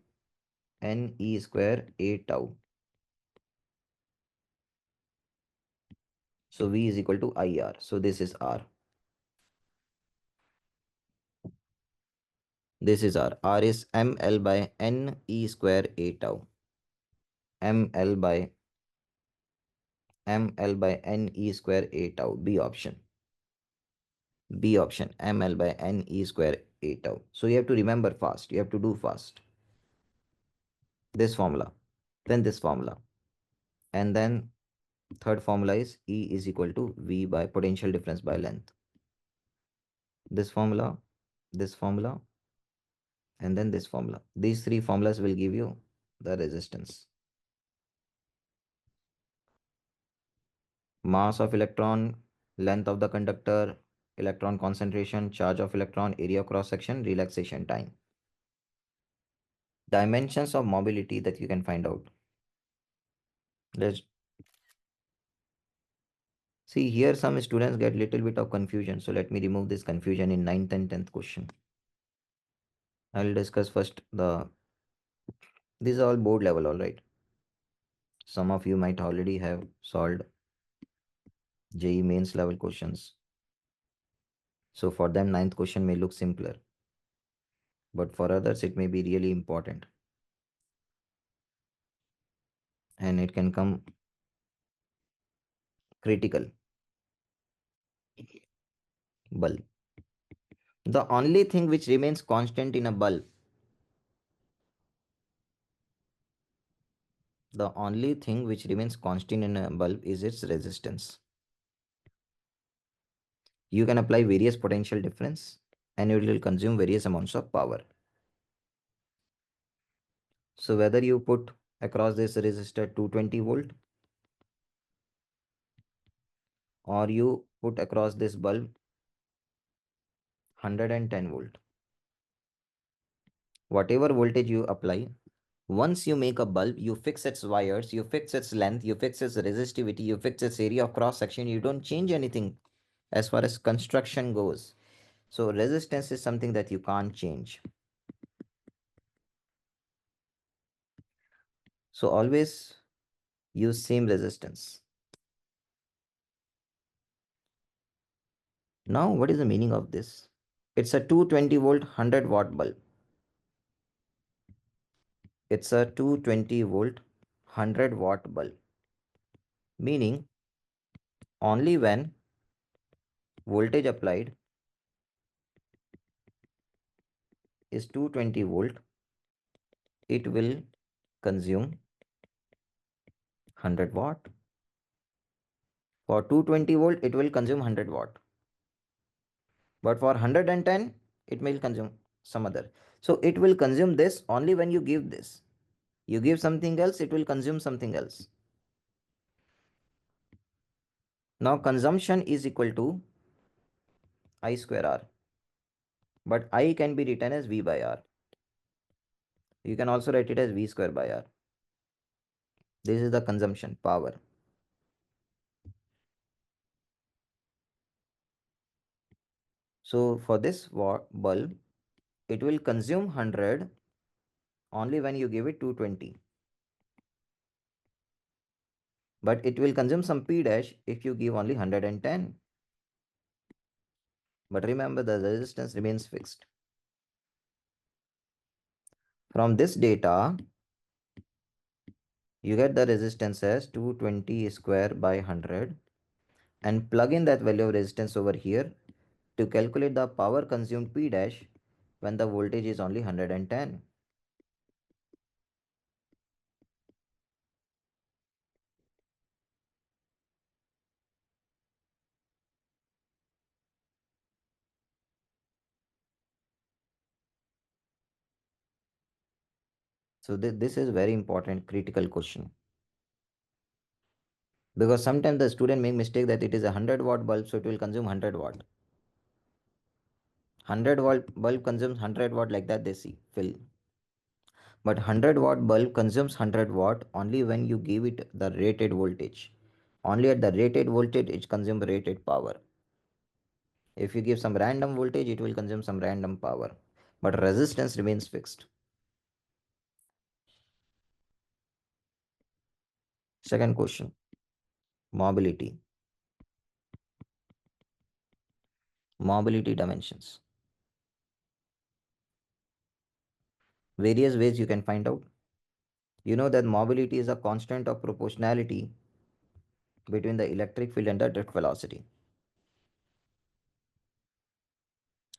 NE square A tau. So V is equal to IR. So this is R. This is R. R is ml by NE square A tau. ml by ml by ne square a tau. B option. B option, ml by ne square a tau. So you have to remember fast. You have to do fast. This formula, then this formula, and then third formula is E is equal to V by potential difference by length. This formula, and then this formula. These three formulas will give you the resistance. Mass of electron, length of the conductor, electron concentration, charge of electron, area cross section, relaxation time. Dimensions of mobility that you can find out. Let's see here some students get little bit of confusion. So let me remove this confusion in 9th and 10th question. I'll discuss first these are all board level, all right. Some of you might already have solved JEE mains level questions. So for them, 9th question may look simpler, but for others, it may be really important. And it can come critical. Bulb. The only thing which remains constant in a bulb, the only thing which remains constant in a bulb is its resistance. You can apply various potential difference and it will consume various amounts of power. So whether you put across this resistor 220 volt or you put across this bulb 110 volt, whatever voltage you apply, once you make a bulb, you fix its wires, you fix its length, you fix its resistivity, you fix its area of cross section, you don't change anything as far as construction goes. So resistance is something that you can't change. So always use same resistance. Now, what is the meaning of this? It's a 220 volt 100 watt bulb. It's a 220 volt 100 watt bulb. Meaning only when voltage applied is 220 volt, it will consume 100 watt. For 220 volt, it will consume 100 watt. But for 110, it may consume some other. So it will consume this only when you give this. You give something else, it will consume something else. Now consumption is equal to I square R. But I can be written as V by R. You can also write it as V square by R. This is the consumption power. So for this bulb, it will consume 100 only when you give it 220. But it will consume some P dash if you give only 110. But remember, the resistance remains fixed. From this data, you get the resistance as 220 square by 100 and plug in that value of resistance over here to calculate the power consumed P dash when the voltage is only 110. So this is very important critical question. Because sometimes the student make mistake that it is a 100 watt bulb, so it will consume 100 watt. 100 watt bulb consumes 100 watt, like that they see fill. But 100 watt bulb consumes 100 watt only when you give it the rated voltage. Only at the rated voltage it consumes rated power. If you give some random voltage, it will consume some random power. But resistance remains fixed. Second question. Mobility. Mobility dimensions. Various ways you can find out. You know that mobility is a constant of proportionality between the electric field and the drift velocity.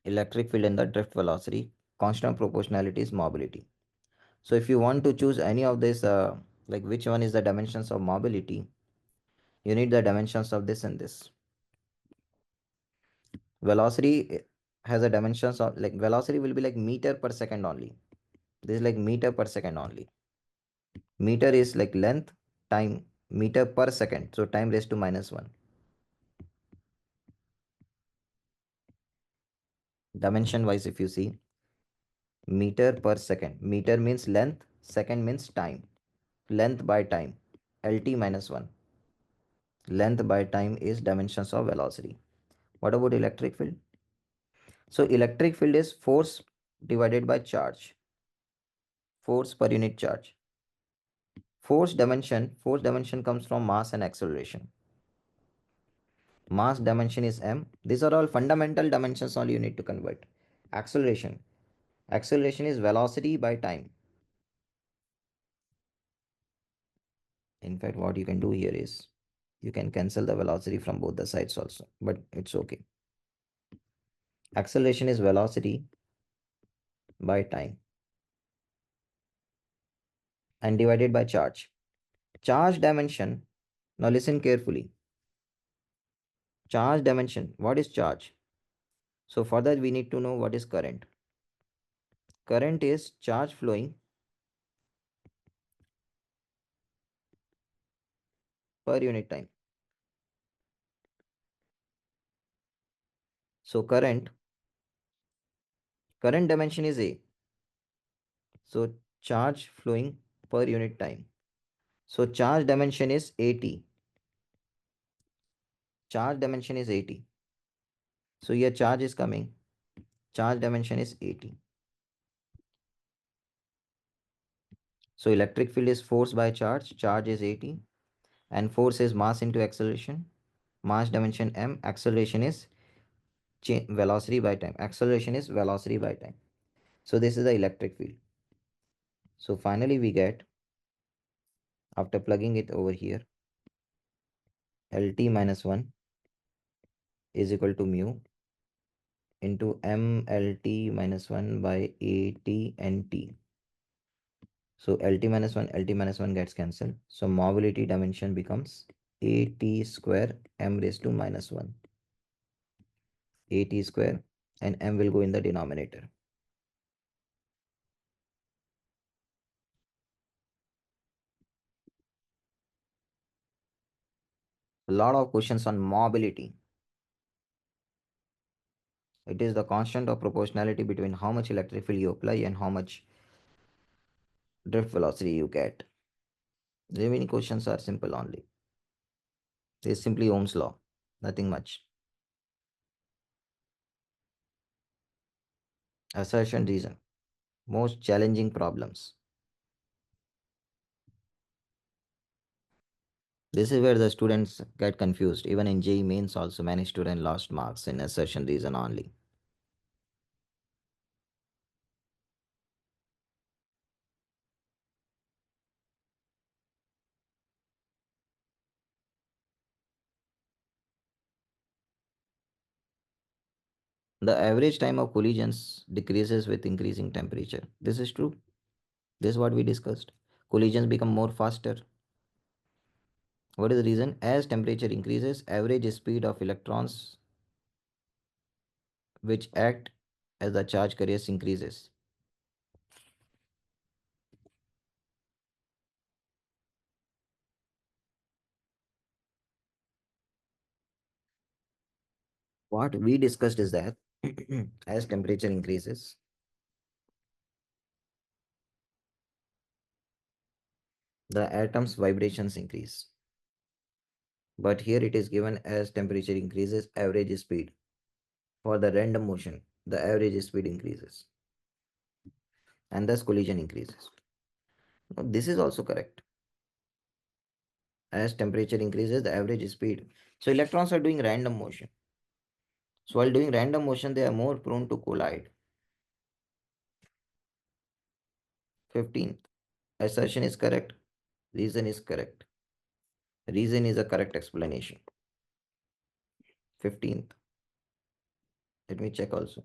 Electric field and the drift velocity, constant proportionality is mobility. So if you want to choose any of this, like which one is the dimensions of mobility, you need the dimensions of this and this. Velocity has a dimensions of, like velocity will be like meter per second only. This is like meter per second only. Meter is like length, time, meter per second. So time raised to minus 1. Dimension wise, if you see, meter per second. Meter means length, second means time. Length by time. LT minus 1. Length by time is dimensions of velocity. What about electric field? So electric field is force divided by charge. Force per unit charge. Force dimension comes from mass and acceleration. Mass dimension is m. These are all fundamental dimensions only you need to convert. Acceleration. Acceleration is velocity by time. In fact, what you can do here is you can cancel the velocity from both the sides also, but it's okay. Acceleration is velocity by time and divided by charge. Charge dimension. Now listen carefully. Charge dimension. What is charge? So for that we need to know what is current. Current is charge flowing per unit time. So current dimension is A. So charge flowing per unit time. So charge dimension is AT. Charge dimension is AT. So here charge is coming. Charge dimension is AT. So electric field is force by charge. Charge is AT. And force is mass into acceleration. Mass dimension m. Acceleration is velocity by time. Acceleration is velocity by time. So this is the electric field. So finally we get, after plugging it over here, LT minus 1 is equal to mu into MLT minus 1 by AT and T. So LT minus 1 gets cancelled. So mobility dimension becomes AT square m raised to minus 1. AT square and m will go in the denominator. A lot of questions on mobility. It is the constant of proportionality between how much electric field you apply and how much drift velocity you get. The remaining questions are simple only. This is simply Ohm's law, nothing much. Assertion reason. Most challenging problems. This is where the students get confused. Even in JEE mains also many students lost marks in assertion reason only. The average time of collisions decreases with increasing temperature. This is true. This is what we discussed. Collisions become more faster. What is the reason? As temperature increases, average speed of electrons which act as the charge carriers increases. What we discussed is that as temperature increases, the atom's vibrations increase. But here it is given as temperature increases, average speed. For the random motion, the average speed increases and thus collision increases. Now, this is also correct. As temperature increases, the average speed. So electrons are doing random motion. So while doing random motion, they are more prone to collide. 15th. Assertion is correct. Reason is correct. Reason is a correct explanation. 15th. Let me check also.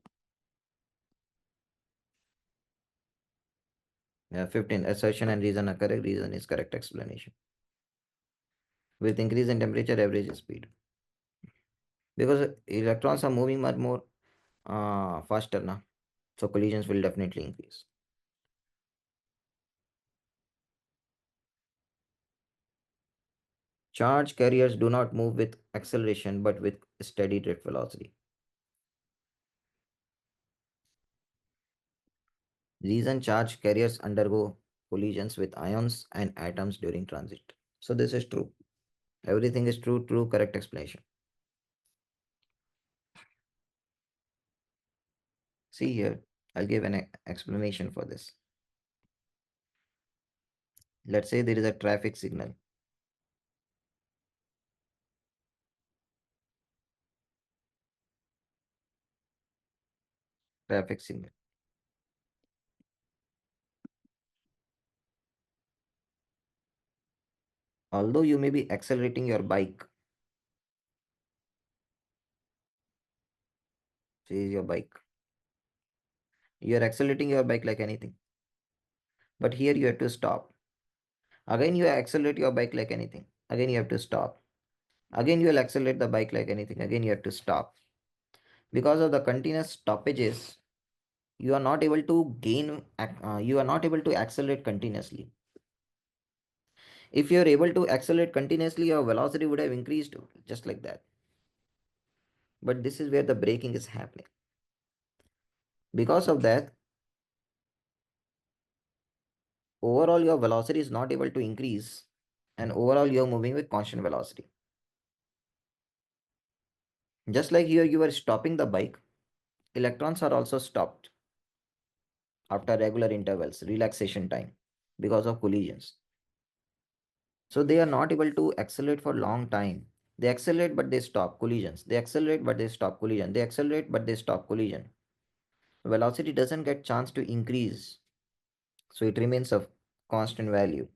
Yeah, 15. Assertion and reason are correct. Reason is correct explanation. With increase in temperature, average speed. Because electrons are moving much more faster now. So collisions will definitely increase. Charge carriers do not move with acceleration but with steady drift velocity. Reason charge carriers undergo collisions with ions and atoms during transit. So this is true. Everything is true, true, correct explanation. See here, I'll give an explanation for this. Let's say there is a traffic signal. Traffic signal. Although you may be accelerating your bike, say your bike. You are accelerating your bike like anything. But here you have to stop. Again, you accelerate your bike like anything. Again, you have to stop. Again, you will accelerate the bike like anything. Again, you have to stop. Because of the continuous stoppages, you are not able to you are not able to accelerate continuously. If you are able to accelerate continuously, your velocity would have increased just like that. But this is where the braking is happening. Because of that, overall your velocity is not able to increase, and overall you are moving with constant velocity. Just like here you are stopping the bike, electrons are also stopped after regular intervals, relaxation time, because of collisions. So they are not able to accelerate for long time. They accelerate but they stop collisions. They accelerate but they stop collision. They accelerate but they stop collision. Velocity doesn't get chance to increase. So it remains of constant value.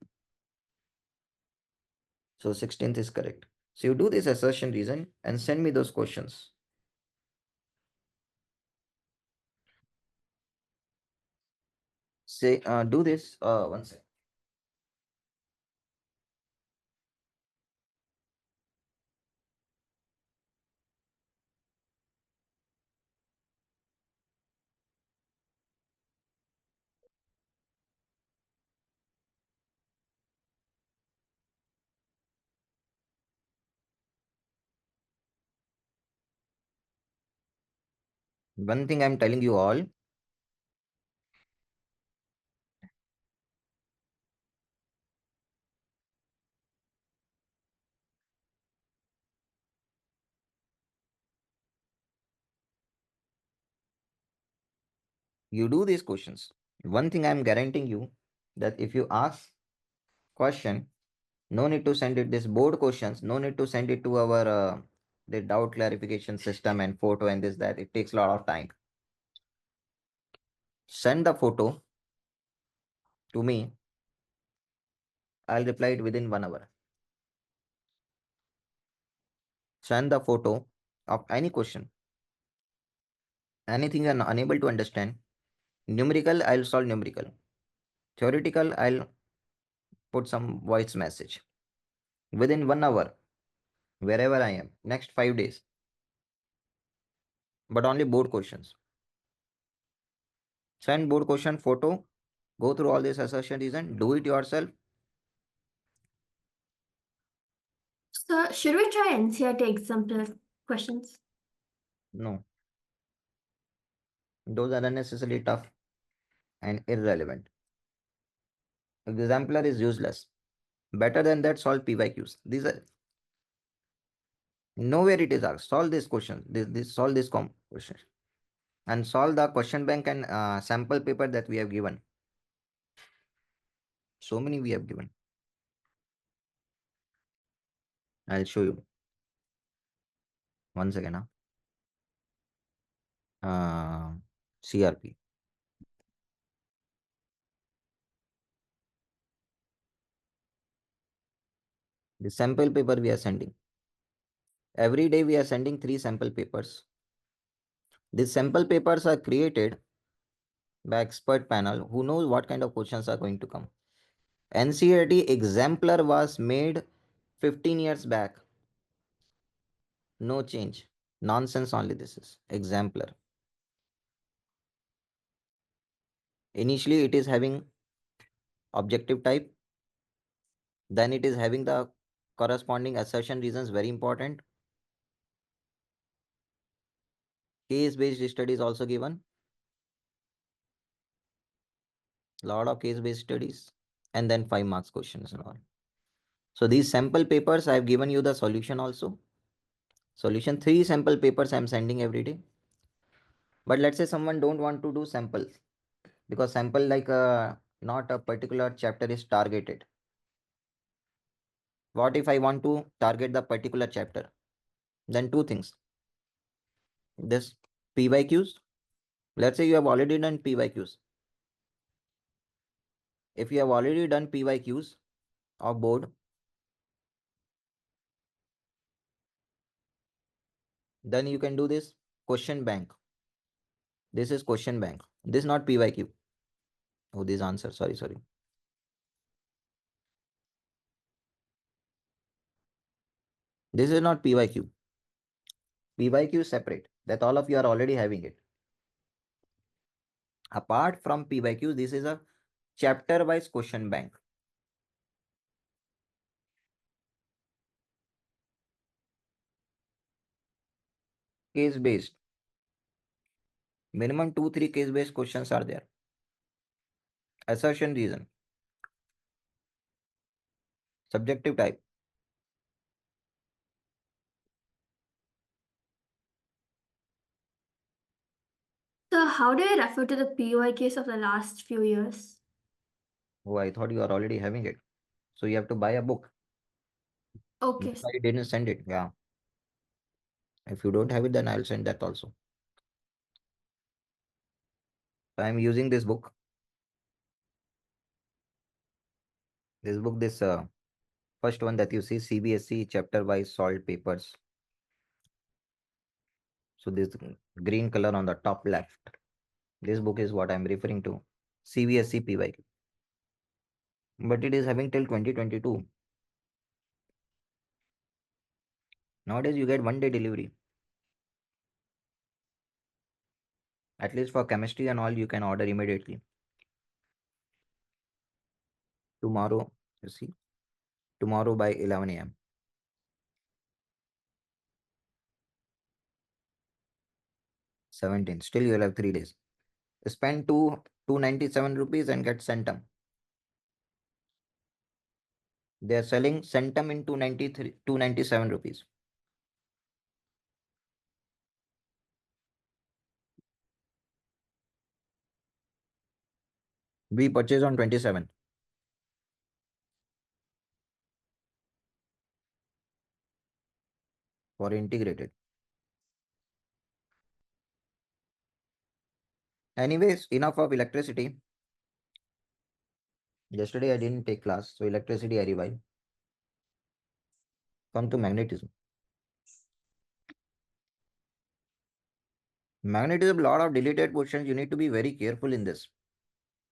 So 16th is correct. So you do this assertion reason and send me those questions. Say do this one second. One thing I'm telling you all, you do these questions. One thing I'm guaranteeing you, that if you ask question, no need to send it this board questions, no need to send it to our the doubt clarification system and photo and this that. It takes a lot of time. Send the photo to me. I'll reply it within 1 hour. Send the photo of any question, anything you're unable to understand. Numerical, I'll solve numerical. Theoretical, I'll put some voice message within 1 hour, wherever I am, next 5 days. But only board questions. Send board question photo, go through all this assertion reason, do it yourself. So should we try NCRT exemplar questions? No, those are unnecessarily tough and irrelevant. Exemplar is useless. Better than that, solve PYQs. These are nowhere it is asked. Solve this question. This solve this question and solve the question bank and sample paper that we have given. So many we have given. I'll show you. Once again. CRP. The sample paper we are sending. Every day we are sending 3 sample papers. These sample papers are created by expert panel who knows what kind of questions are going to come. NCERT exemplar was made 15 years back. No change. Nonsense only this is. Exemplar. Initially it is having objective type. Then it is having the corresponding assertion reasons, very important. Case-based study is also given. Lot of case-based studies. And then 5 marks questions and all. So these sample papers, I have given you the solution also. Solution 3 sample papers I am sending every day. But let's say someone don't want to do samples because sample like not a particular chapter is targeted. What if I want to target the particular chapter? Then two things. This PYQs. Let's say you have already done PYQs. If you have already done PYQs of board, then you can do this question bank. This is question bank. This is not PYQ. Oh, this answer. Sorry. This is not PYQ. PYQ is separate. That all of you are already having it. Apart from PYQ, this is a chapter-wise question bank. Case-based. Minimum 2-3 case-based questions are there. Assertion reason. Subjective type. So how do I refer to the PYQs of the last few years? Oh, I thought you are already having it. So you have to buy a book. Okay. That's why I didn't send it. Yeah. If you don't have it, then I'll send that also. So I'm using this book. This first one that you see, CBSE chapter-wise solved papers. So this green color on the top left. This book is what I'm referring to. CBSE PYQ. But it is having till 2022. Nowadays you get 1 day delivery. At least for chemistry and all, you can order immediately. Tomorrow, you see, tomorrow by 11 a.m. 17. Still you will have 3 days. Spend 297 rupees and get Centum. They are selling Centum in 297 rupees. We purchase on 27 for integrated. Anyways, enough of electricity. Yesterday I didn't take class, so electricity I revive. Come to magnetism. Magnetism, a lot of deleted questions. You need to be very careful in this.